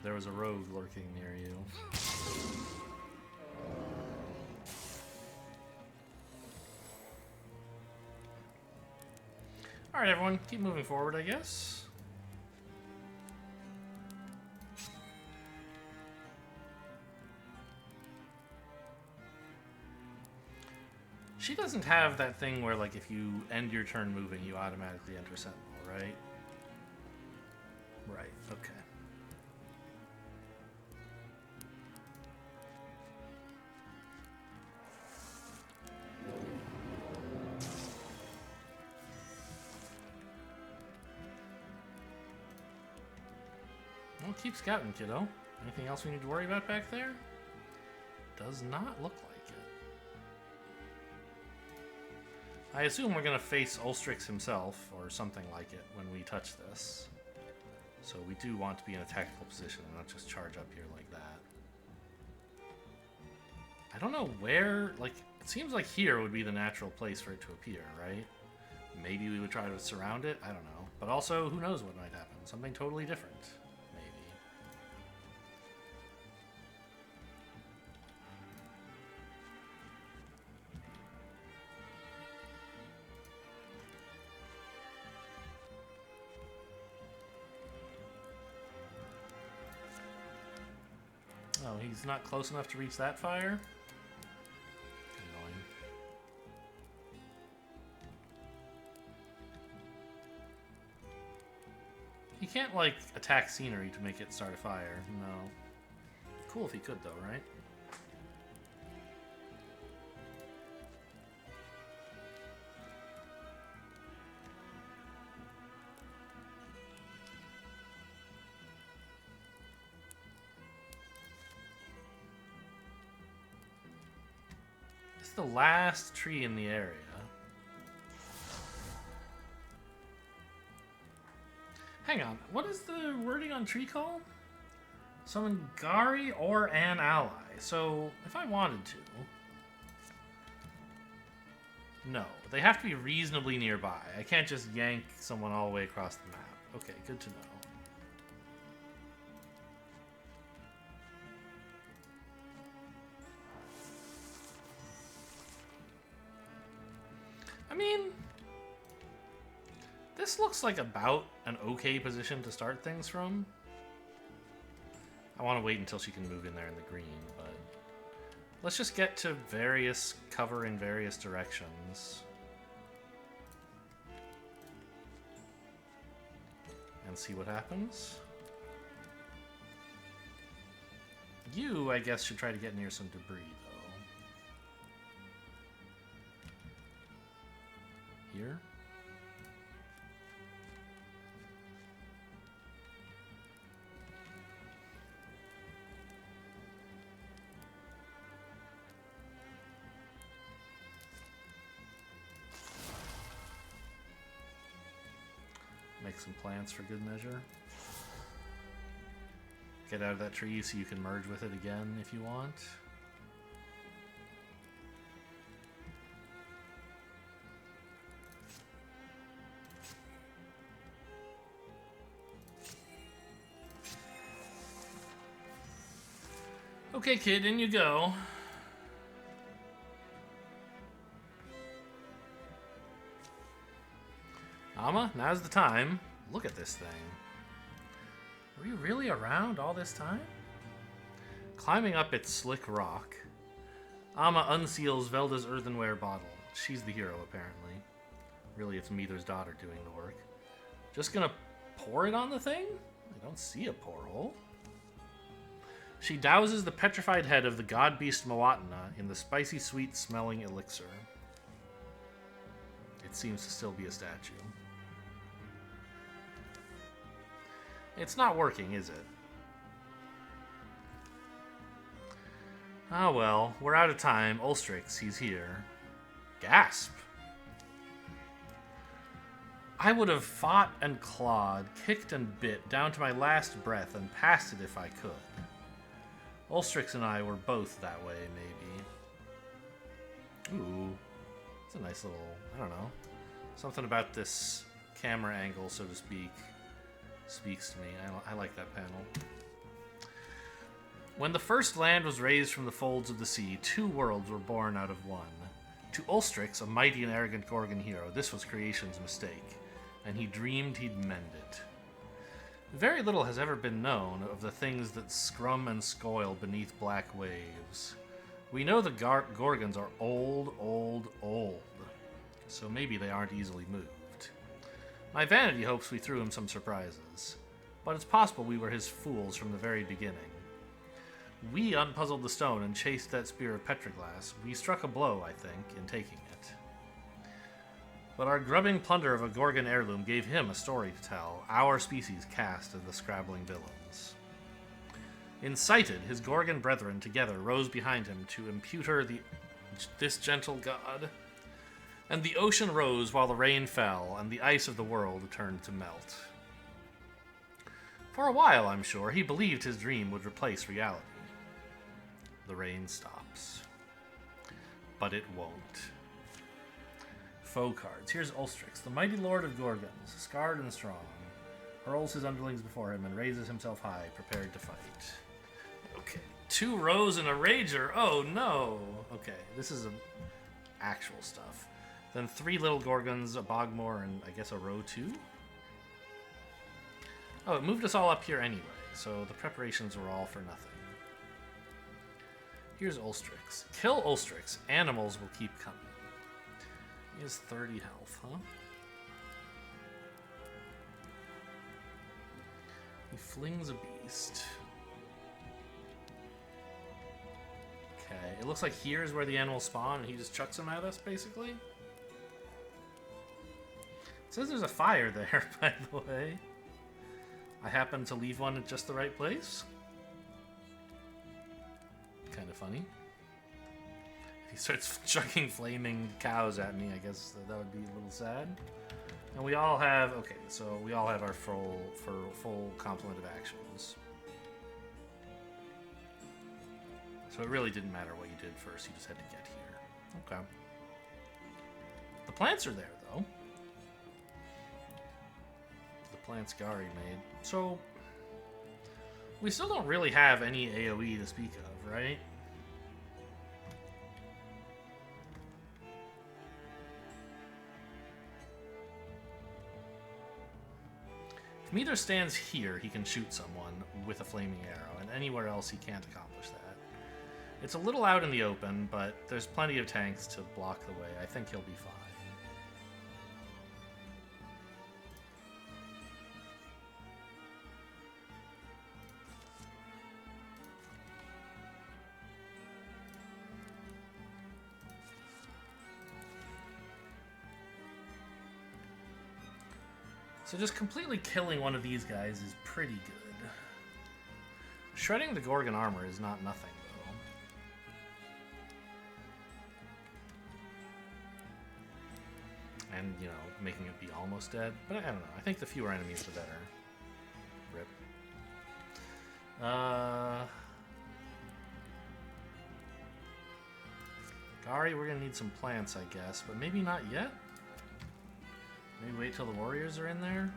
There was a rogue lurking near you. Alright, everyone, keep moving forward, I guess. She doesn't have that thing where, like, if you end your turn moving, you automatically enter Sentinel, right? Right, okay. Well, keep scouting, kiddo. Anything else we need to worry about back there? Does not look like it. I assume we're going to face Ulstrix himself, or something like it, when we touch this. So we do want to be in a tactical position and not just charge up here like that. I don't know where, like, it seems like here would be the natural place for it to appear, right? Maybe we would try to surround it, I don't know. But also, who knows what might happen? Something totally different. Oh, he's not close enough to reach that fire? Annoying. He can't, like, attack scenery to make it start a fire. No. Cool if he could, though, right? The last tree in the area. Hang on, what is the wording on tree call? Summon Gari or an ally. So, if I wanted to... No, they have to be reasonably nearby. I can't just yank someone all the way across the map. Okay, good to know. I mean, this looks like about an okay position to start things from. I want to wait until she can move in there in the green, but let's just get to various cover in various directions. And see what happens. You, I guess, should try to get near some debris, though. Here? Make some plants for good measure. Get out of that tree so you can merge with it again if you want. Okay, kid, in you go. Amma, now's the time. Look at this thing. Were you really around all this time? Climbing up its slick rock, Amma unseals Velda's earthenware bottle. She's the hero, apparently. Really, it's Meether's daughter doing the work. Just gonna pour it on the thing? I don't see a pour hole. She douses the petrified head of the god beast Moatna in the spicy, sweet-smelling elixir. It seems to still be a statue. It's not working, is it? Ah well, we're out of time. Ulstrix, he's here. Gasp! I would have fought and clawed, kicked and bit, down to my last breath, and passed it if I could. Ulstrix and I were both that way, maybe. Ooh. It's a nice little, I don't know. Something about this camera angle, so to speak, speaks to me. I like that panel. When the first land was raised from the folds of the sea, two worlds were born out of one. To Ulstrix, a mighty and arrogant Gorgon hero, this was creation's mistake, and he dreamed he'd mend it. Very little has ever been known of the things that scrum and scoil beneath black waves. We know the Gorgons are old, so maybe they aren't easily moved. My vanity hopes we threw him some surprises, but it's possible we were his fools from the very beginning. We unpuzzled the stone and chased that spear of petroglass. We struck a blow, I think, in taking it. But our grubbing plunder of a Gorgon heirloom gave him a story to tell, our species cast as the scrabbling villains. Incited, his Gorgon brethren together rose behind him to imputer this gentle god. And the ocean rose while the rain fell, and the ice of the world turned to melt. For a while, I'm sure, he believed his dream would replace reality. The rain stops. But it won't. Foe cards. Here's Ulstrix, the mighty lord of Gorgons, scarred and strong, hurls his underlings before him and raises himself high, prepared to fight. Okay. 2 rows and a rager. Oh no. Okay, this is actual stuff. Then 3 little Gorgons, a Bogmore, and I guess a row 2? Oh, it moved us all up here anyway, so the preparations were all for nothing. Here's Ulstrix. Kill Ulstrix. Animals will keep coming. He has 30 health, huh? He flings a beast. Okay, it looks like here's where the animals spawn, and he just chucks them at us, basically. It says there's a fire there, by the way. I happen to leave one at just the right place. Kind of funny. If he starts chucking flaming cows at me, I guess that would be a little sad. And we all have, okay, so we all have our full complement of actions. So it really didn't matter what you did first, you just had to get here. Okay. The plants are there, though. The plants Gari made. So, we still don't really have any AoE to speak of, right? If Meether stands here, he can shoot someone with a flaming arrow, and anywhere else he can't accomplish that. It's a little out in the open, but there's plenty of tanks to block the way. I think he'll be fine. So just completely killing one of these guys is pretty good. Shredding the Gorgon armor is not nothing, though. And, you know, making it be almost dead. But I don't know. I think the fewer enemies, the better. Rip. Gari, we're gonna need some plants, I guess. But maybe not yet? Maybe wait till the warriors are in there?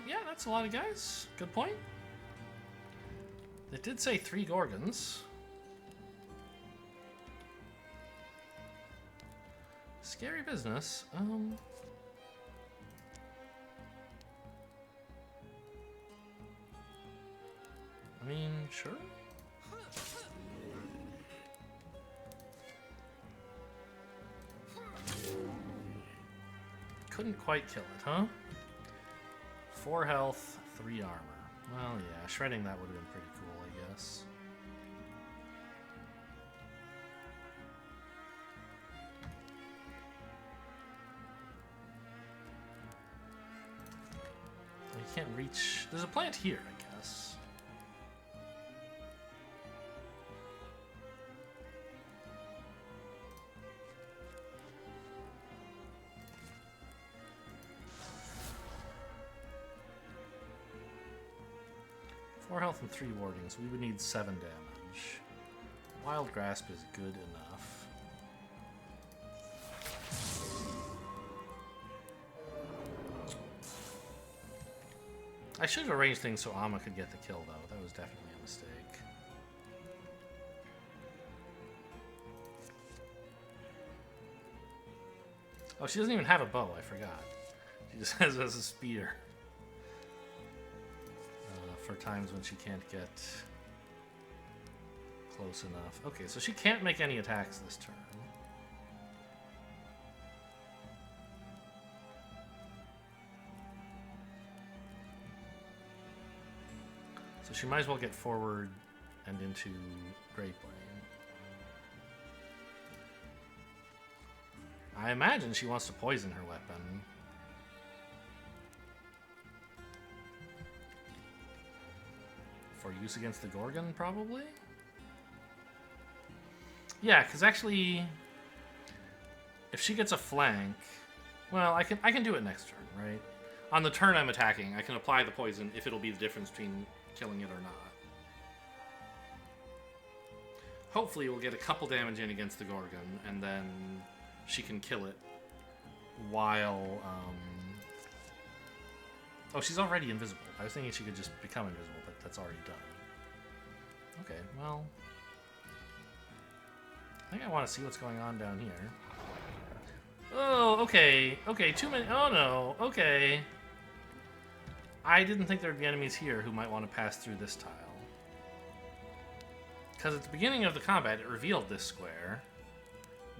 Yeah, that's a lot of guys. Good point. It did say 3 Gorgons. Scary business. I mean, sure. Couldn't quite kill it, huh? 4 health, 3 armor. Well, yeah, shredding that would have been pretty cool, I guess. You can't reach... There's a plant here, I guess. Health and 3 wardings. We would need 7 damage. Wild Grasp is good enough. I should have arranged things so Amma could get the kill, though. That was definitely a mistake. Oh, she doesn't even have a bow. I forgot. She just has a spear. For times when she can't get close enough. Okay, so she can't make any attacks this turn. So she might as well get forward and into Great Lane. I imagine she wants to poison her weapon. For use against the Gorgon, probably? Yeah, because actually, if she gets a flank... Well, I can do it next turn, right? On the turn I'm attacking, I can apply the poison if it'll be the difference between killing it or not. Hopefully we'll get a couple damage in against the Gorgon, and then she can kill it while... Oh, she's already invisible. I was thinking she could just become invisible, but that's already done. Okay, well... I think I want to see what's going on down here. Oh, okay. Okay, too many... Oh, no. Okay. I didn't think there'd be enemies here who might want to pass through this tile. Because at the beginning of the combat, it revealed this square,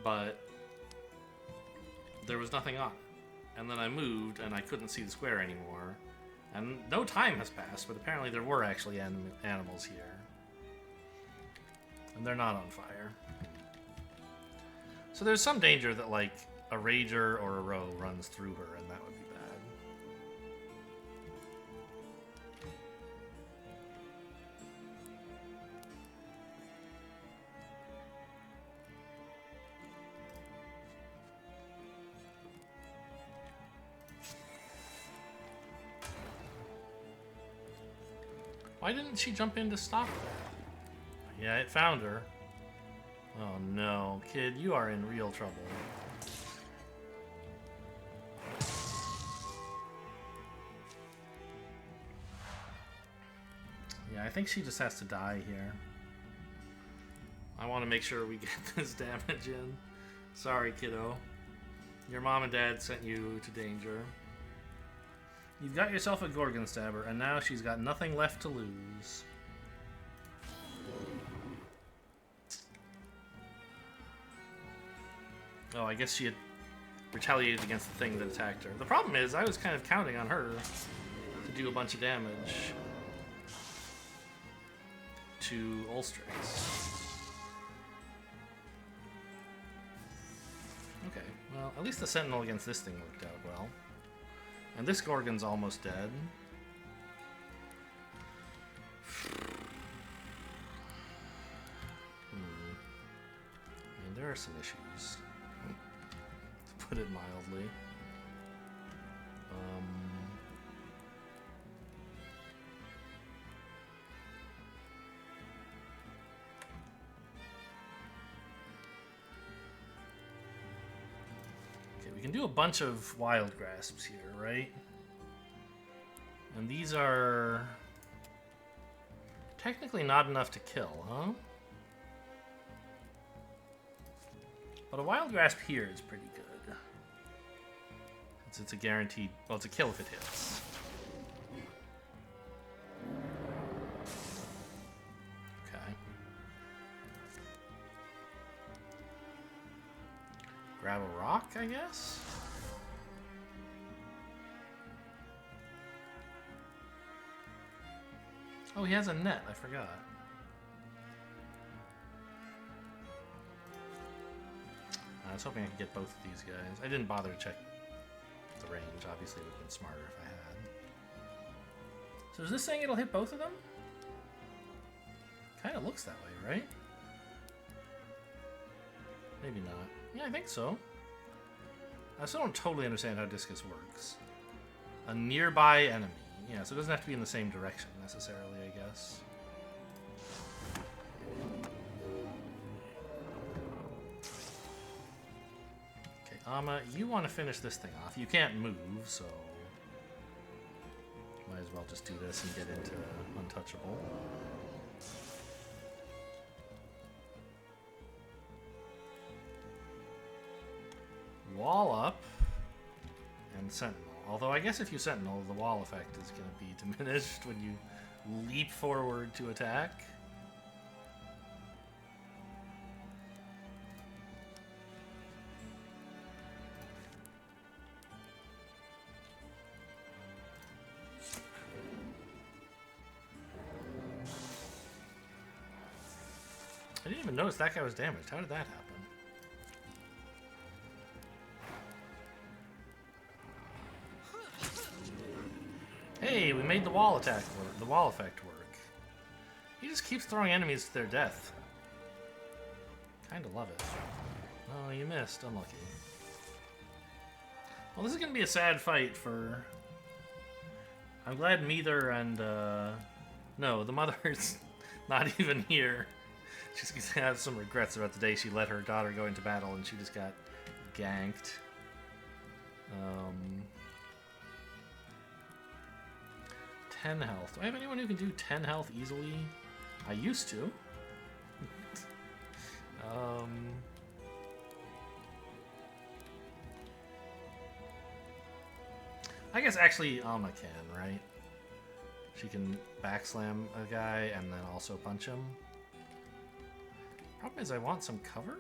but there was nothing on it. And then I moved, and I couldn't see the square anymore. And no time has passed, but apparently there were actually animals here. And they're not on fire. So there's some danger that, like, a Rager or a Roe runs through her, and that would be bad. Why didn't she jump in to stop her? Yeah, it found her. Oh no, kid, you are in real trouble. Yeah, I think she just has to die here. I want to make sure we get this damage in. Sorry, kiddo. Your mom and dad sent you to danger. You've got yourself a Gorgon Stabber, and now she's got nothing left to lose. Oh, I guess she had retaliated against the thing that attacked her. The problem is, I was kind of counting on her to do a bunch of damage. to Ulstrix. Okay, well, at least the Sentinel against this thing worked out well. And this Gorgon's almost dead. And there are some issues, to put it mildly. We can do a bunch of wild grasps here, right? And these are technically not enough to kill, huh? But a wild grasp here is pretty good. Since it's a guaranteed, well, it's a kill if it hits. Okay. Grab a rock, I guess? Oh, he has a net. I forgot. I was hoping I could get both of these guys. I didn't bother to check the range. Obviously, it would have been smarter if I had. So is this saying it'll hit both of them? Kind of looks that way, right? Maybe not. Yeah, I think so. I still don't totally understand how Discus works. A nearby enemy. Yeah, so it doesn't have to be in the same direction necessarily, I guess. Okay, Amma, you want to finish this thing off. You can't move, so might as well just do this and get into untouchable. Wall up and Sentinel. Although I guess if you Sentinel, the wall effect is going to be diminished when you leap forward to attack. I didn't even notice that guy was damaged. How did that happen? Hey, we made the wall attack work, the wall effect work. He just keeps throwing enemies to their death. Kinda love it. Oh, you missed. Unlucky. Well, this is gonna be a sad fight for... I'm glad Meether and, no, the mother's not even here. She's gonna have some regrets about the day she let her daughter go into battle and she just got ganked. 10 health. Do I have anyone who can do 10 health easily? I used to. I guess actually Alma can, right? She can backslam a guy and then also punch him. Problem is I want some cover.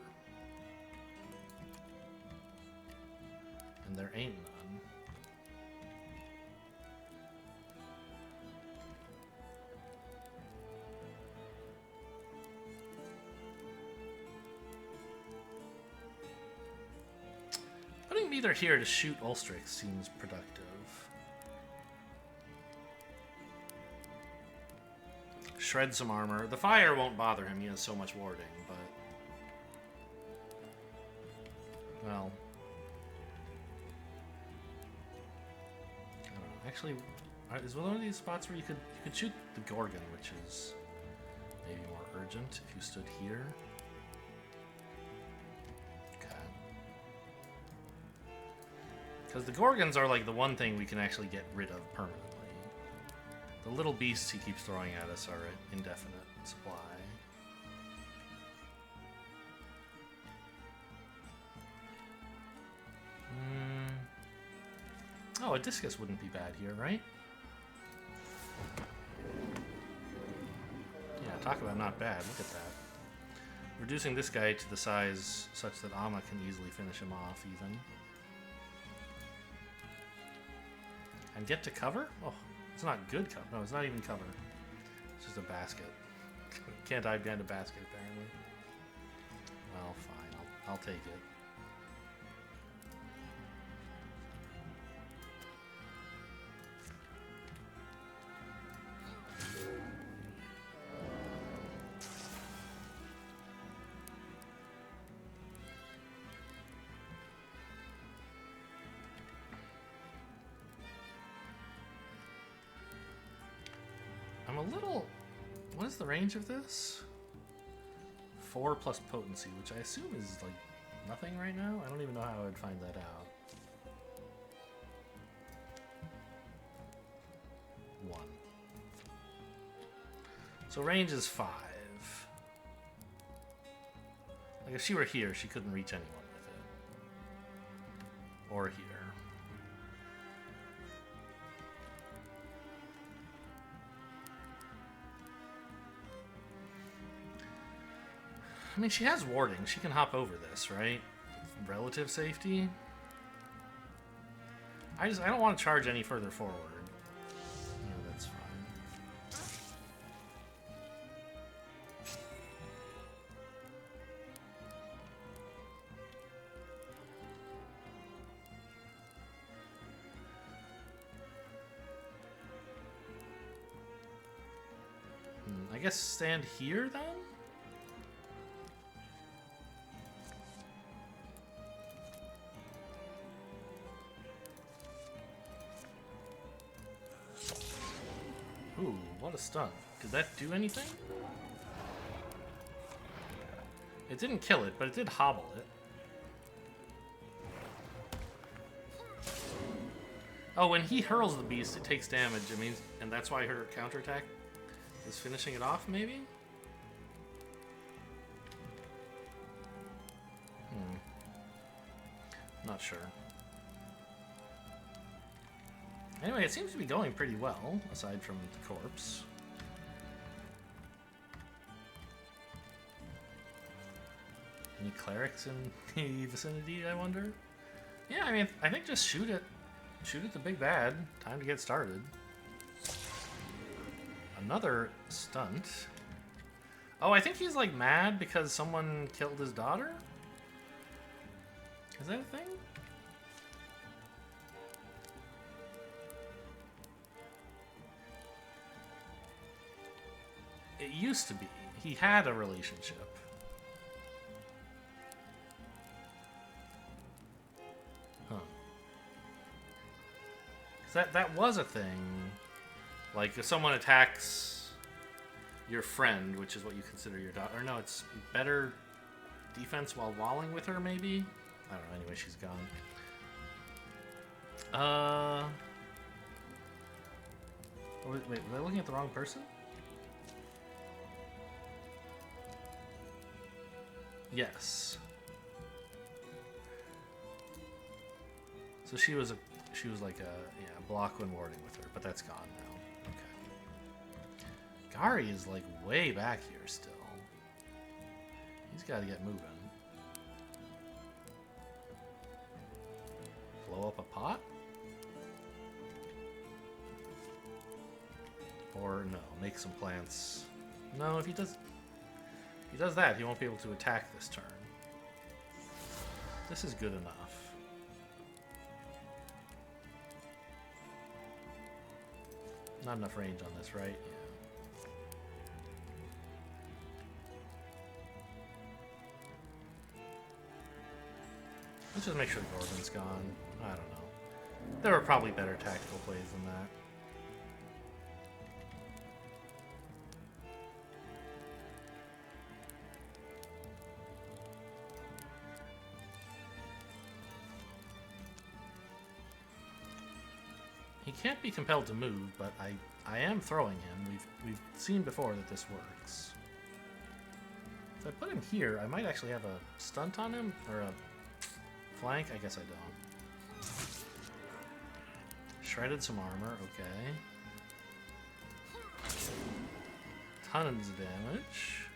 And there ain't none. Putting Meether here to shoot Ulstrix seems productive. Shred some armor. The fire won't bother him, he has so much warding, but... well... I don't know. Actually, is one of these spots where you could shoot the Gorgon, which is maybe more urgent if you stood here. Because the Gorgons are like the one thing we can actually get rid of permanently. The little beasts he keeps throwing at us are an indefinite supply. Oh, a Discus wouldn't be bad here, right? Yeah, talk about not bad. Look at that. Reducing this guy to the size such that Amma can easily finish him off, even. And get to cover? Oh, it's not good cover. No, it's not even cover. It's just a basket. can't hide behind a basket, apparently. Well, fine. I'll take it. I'm a little... What is the range of this? 4 plus potency, which I assume is like nothing right now. I don't even know how I would find that out. 1. So range is 5. Like if she were here, she couldn't reach anyone with it. Or here. I mean, she has warding. She can hop over this, right? Relative safety. I don't want to charge any further forward. Yeah, that's fine. I guess stand here then? Ooh, what a stunt. Did that do anything? It didn't kill it, but it did hobble it. Oh, when he hurls the beast, it takes damage. It means, and that's why her counterattack is finishing it off, maybe? Not sure. Anyway, it seems to be going pretty well, aside from the corpse. Any clerics in the vicinity, I wonder? Yeah, I mean, I think just shoot it. Shoot at the big bad. Time to get started. Another stunt. Oh, I think he's like mad because someone killed his daughter? Is that a thing? It used to be. He had a relationship. Huh. 'Cause that was a thing. Like, if someone attacks your friend, which is what you consider your daughter... Or no, it's better defense while walling with her, maybe? I don't know. Anyway, she's gone. Wait, was I looking at the wrong person? Yes. So she was like a block when warding with her, but that's gone now. Okay. Gary is like way back here still. He's got to get moving. Blow up a pot? Or no, make some plants. No, if he does that, he won't be able to attack this turn. This is good enough. Not enough range on this, right? Yeah. Let's just make sure Gordon's gone. I don't know. There were probably better tactical plays than that. He can't be compelled to move, but I am throwing him. We've seen before that this works. If I put him here, I might actually have a stunt on him, or a flank. I guess I don't. Shredded some armor, okay. Tons of damage.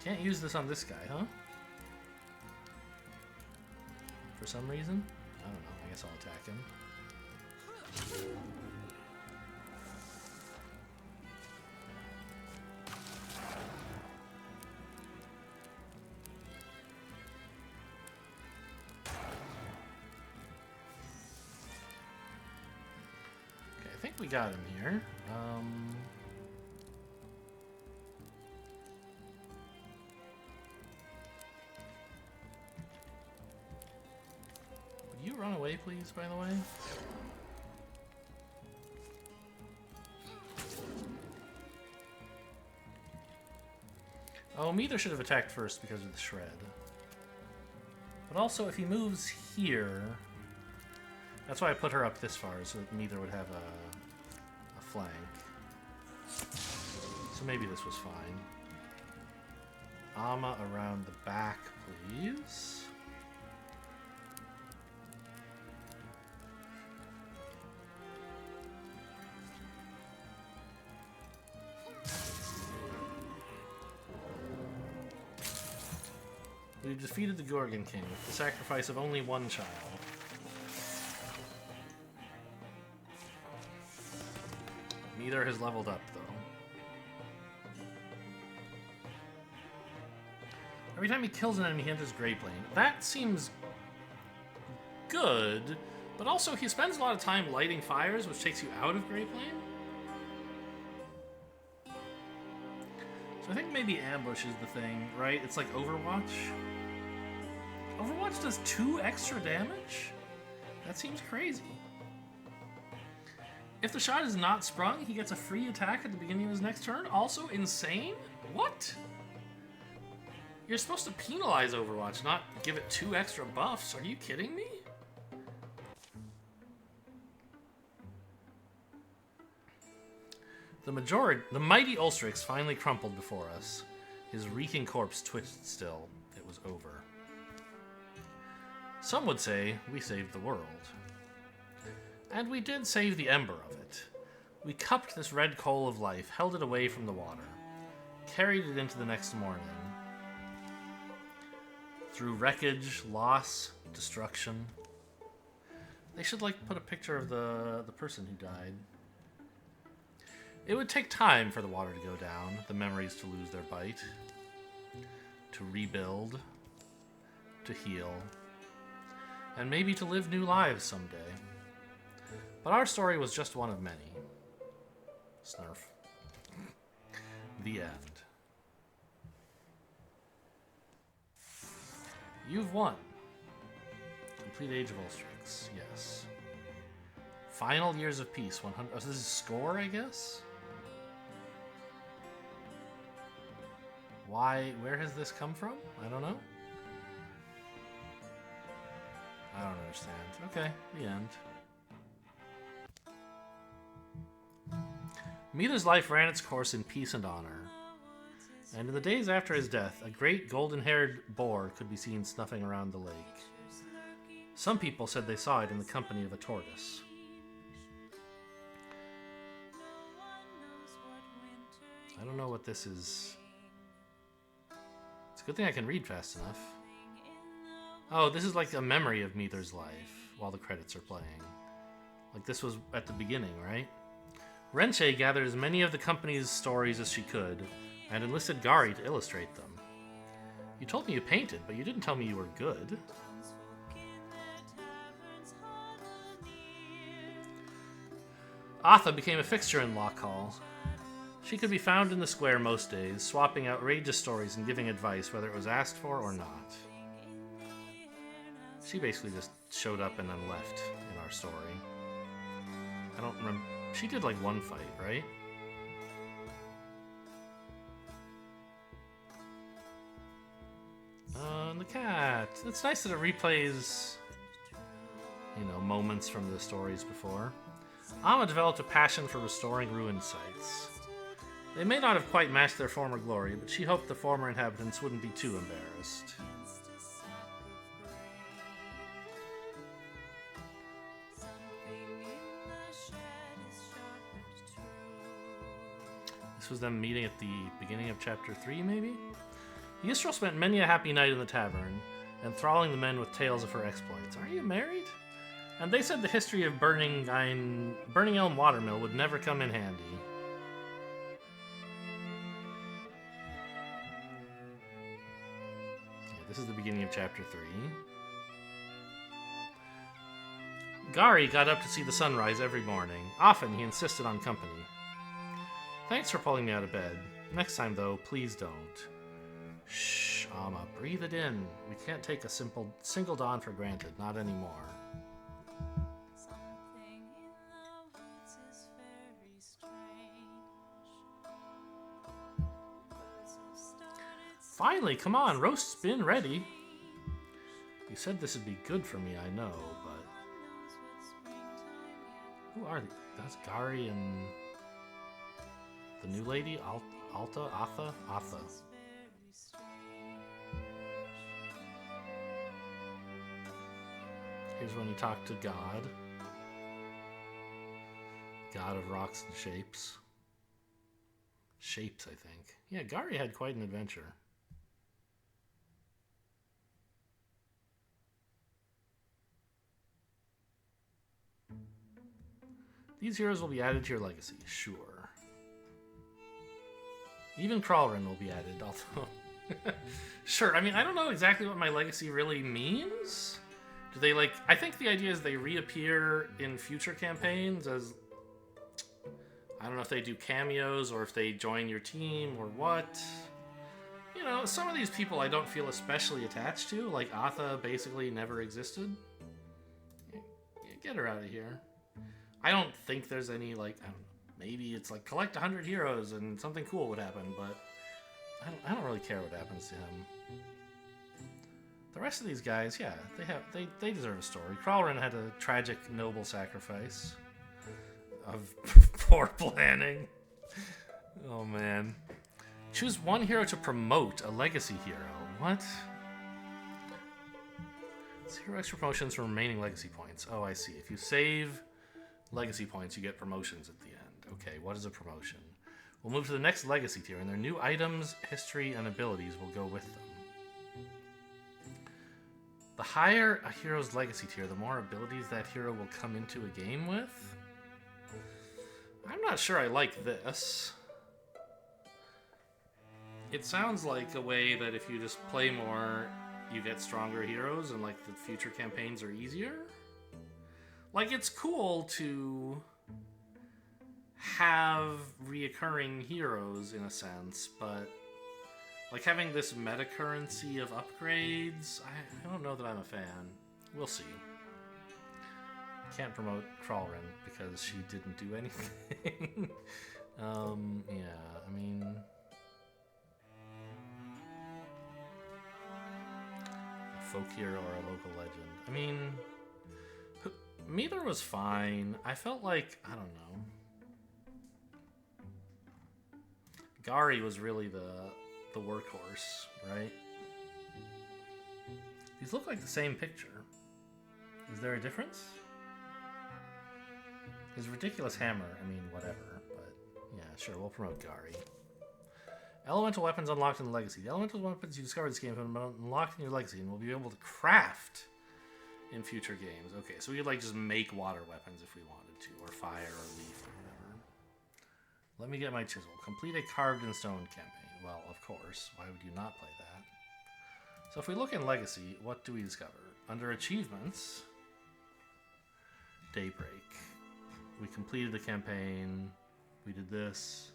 Can't use this on this guy, huh? For some reason? don't know. I guess I'll attack him. Okay, I think we got him here. Would you run away, please, by the way? Oh, Meether should have attacked first because of the shred. But also, if he moves here... That's why I put her up this far, so that Meether would have a flank. So maybe this was fine. Amma around the back, please. We defeated the Gorgon King with the sacrifice of only one child. Meether has leveled up, though. Every time he kills an enemy, he enters Grey Plane. That seems good, but also he spends a lot of time lighting fires, which takes you out of Grey Plane. So I think maybe ambush is the thing, right? It's like Overwatch. Overwatch does 2 extra damage? That seems crazy. If the shot is not sprung, he gets a free attack at the beginning of his next turn? Also insane? What? You're supposed to penalize Overwatch, not give it 2 extra buffs. Are you kidding me? The mighty Ulstrix finally crumpled before us. His reeking corpse twitched still. It was over. Some would say we saved the world. And we did save the ember of it. We cupped this red coal of life, held it away from the water, carried it into the next morning. Through wreckage, loss, destruction. They should, like, put a picture of the person who died. It would take time for the water to go down, the memories to lose their bite, to rebuild, to heal, and maybe to live new lives someday. But our story was just one of many. Snurf. The end. You've won. Complete Age of Ulstrix, yes. Final Years of Peace, 100... Oh, so this is score, I guess? Why? Where has this come from? I don't know. I don't understand. Okay, the end. Meether's life ran its course in peace and honor. And in the days after his death, a great golden-haired boar could be seen snuffing around the lake. Some people said they saw it in the company of a tortoise. I don't know what this is. It's a good thing I can read fast enough. Oh, this is like a memory of Meether's life while the credits are playing. Like this was at the beginning, right? Renche gathered as many of the company's stories as she could, and enlisted Gari to illustrate them. You told me you painted, but you didn't tell me you were good. Atha became a fixture in Lock Hall. She could be found in the square most days, swapping outrageous stories and giving advice whether it was asked for or not. She basically just showed up and then left in our story. I don't remember. She did like one fight, right? And the cat. It's nice that it replays, you know, moments from the stories before. Amma developed a passion for restoring ruined sites. They may not have quite matched their former glory, but she hoped the former inhabitants wouldn't be too embarrassed. This was them meeting at the beginning of chapter 3, maybe? Ystrel spent many a happy night in the tavern, enthralling the men with tales of her exploits. Are you married? And they said the history of Burning Elm Watermill would never come in handy. Okay, this is the beginning of chapter 3. Gary got up to see the sunrise every morning. Often he insisted on company. Thanks for pulling me out of bed. Next time, though, please don't. Shh, Amma, breathe it in. We can't take a single dawn for granted, not anymore. Finally, come on, roast's been ready. You said this would be good for me, I know, but... Who are these? That's Gary and... the new lady? Atha? Here's when you talk to God. God of rocks and shapes. Shapes, I think. Yeah, Gary had quite an adventure. These heroes will be added to your legacy, sure. Even Crawlrin will be added, although... Sure, I mean, I don't know exactly what my legacy really means. Do they, like... I think the idea is they reappear in future campaigns as... I don't know if they do cameos or if they join your team or what. You know, some of these people I don't feel especially attached to, like Atha basically never existed. Yeah, get her out of here. I don't think there's any, like, I don't know, maybe it's like collect 100 heroes and something cool would happen, but I don't really care what happens to him. The rest of these guys, yeah, they deserve a story. Crawlrin had a tragic, noble sacrifice of poor planning. Oh, man. Choose one hero to promote, a legacy hero. What? Zero extra promotions from remaining legacy points. Oh, I see. If you save legacy points, you get promotions at the end. Okay, what is a promotion? We'll move to the next legacy tier, and their new items, history, and abilities will go with them. The higher a hero's legacy tier, the more abilities that hero will come into a game with. I'm not sure I like this. It sounds like a way that if you just play more, you get stronger heroes and like the future campaigns are easier. Like, it's cool to have reoccurring heroes in a sense, but like having this meta currency of upgrades, I don't know that I'm a fan. We'll see. Can't promote Crawlrin because she didn't do anything. Yeah, I mean... a folk hero or a local legend. I mean... Meter was fine. I felt like, I don't know. Gary was really the workhorse, right? These look like the same picture. Is there a difference? His ridiculous hammer, I mean, whatever. But, yeah, sure, we'll promote Gary. Elemental weapons unlocked in the Legacy. The elemental weapons you discover this game have been unlocked in your Legacy and will be able to craft in future games. Okay, so we could like just make water weapons if we wanted to, or fire, or leaf, or whatever. Let me get my chisel. Complete a carved in stone campaign. Well, of course. Why would you not play that? So if we look in Legacy, what do we discover? Under Achievements, Daybreak. We completed the campaign. We did this.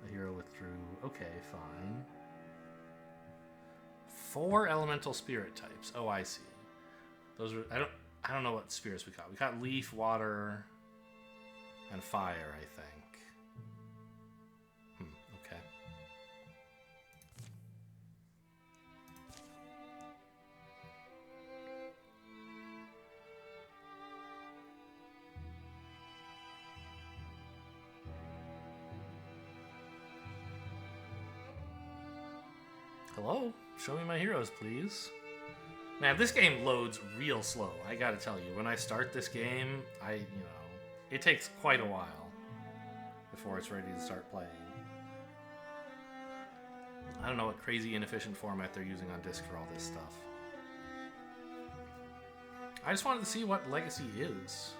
The hero withdrew. Okay, fine. 4 elemental spirit types. Oh, I see. Those are I don't know what spirits we caught. We caught leaf, water, and fire, I think. Okay. Hello? Show me my heroes, please. Man, this game loads real slow, I gotta tell you. When I start this game, it takes quite a while before it's ready to start playing. I don't know what crazy inefficient format they're using on disk for all this stuff. I just wanted to see what Legacy is.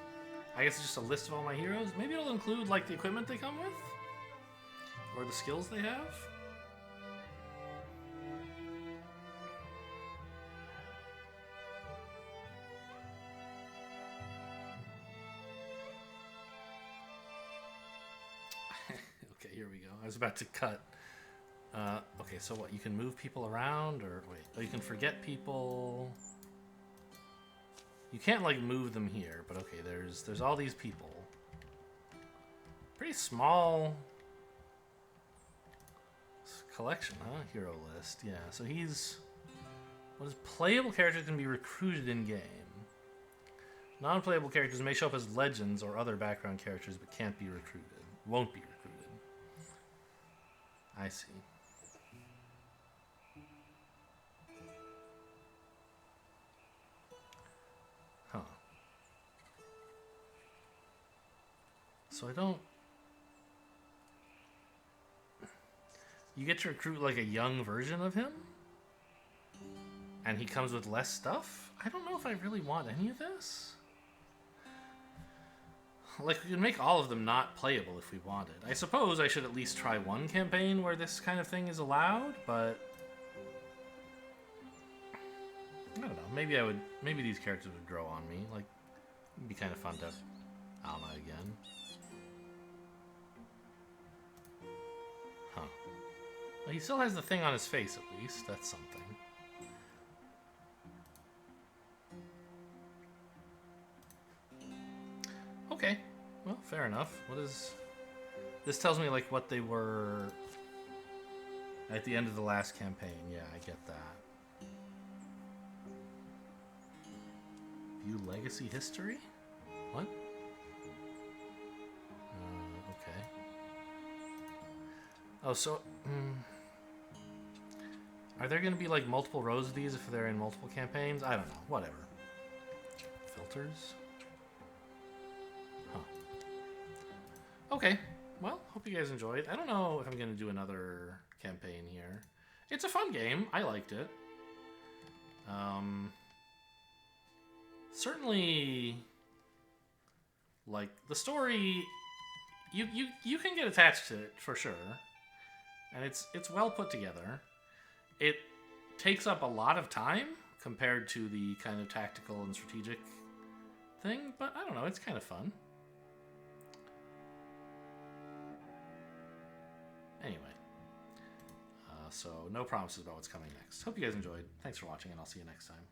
I guess it's just a list of all my heroes. Maybe it'll include like the equipment they come with? Or the skills they have? Okay, here we go. I was about to cut. Okay, so what? You can move people around, or wait? Oh, you can forget people. You can't like move them here, but okay. There's all these people. Pretty small collection, huh? Hero list. Yeah. So he's what is playable characters can be recruited in game. Non-playable characters may show up as legends or other background characters, but can't be recruited. Won't be recruited. I see. Huh. So I don't... You get to recruit like a young version of him? And he comes with less stuff? I don't know if I really want any of this. Like, we can make all of them not playable if we wanted. I suppose I should at least try one campaign where this kind of thing is allowed, but... I don't know, maybe these characters would grow on me. Like, it'd be kind of fun to have Alma again. Huh. Well, he still has the thing on his face, at least. That's something. Okay, well, fair enough. What is... This tells me, like, what they were at the end of the last campaign. Yeah, I get that. View legacy history? What? Okay. Oh, so... Are there going to be, like, multiple rows of these if they're in multiple campaigns? I don't know. Whatever. Filters? Okay, well, hope you guys enjoyed. I don't know if I'm going to do another campaign here. It's a fun game. I liked it. Certainly, like, the story, you can get attached to it, for sure. And it's well put together. It takes up a lot of time compared to the kind of tactical and strategic thing, but I don't know, it's kind of fun. Anyway, so no promises about what's coming next. Hope you guys enjoyed. Thanks for watching, and I'll see you next time.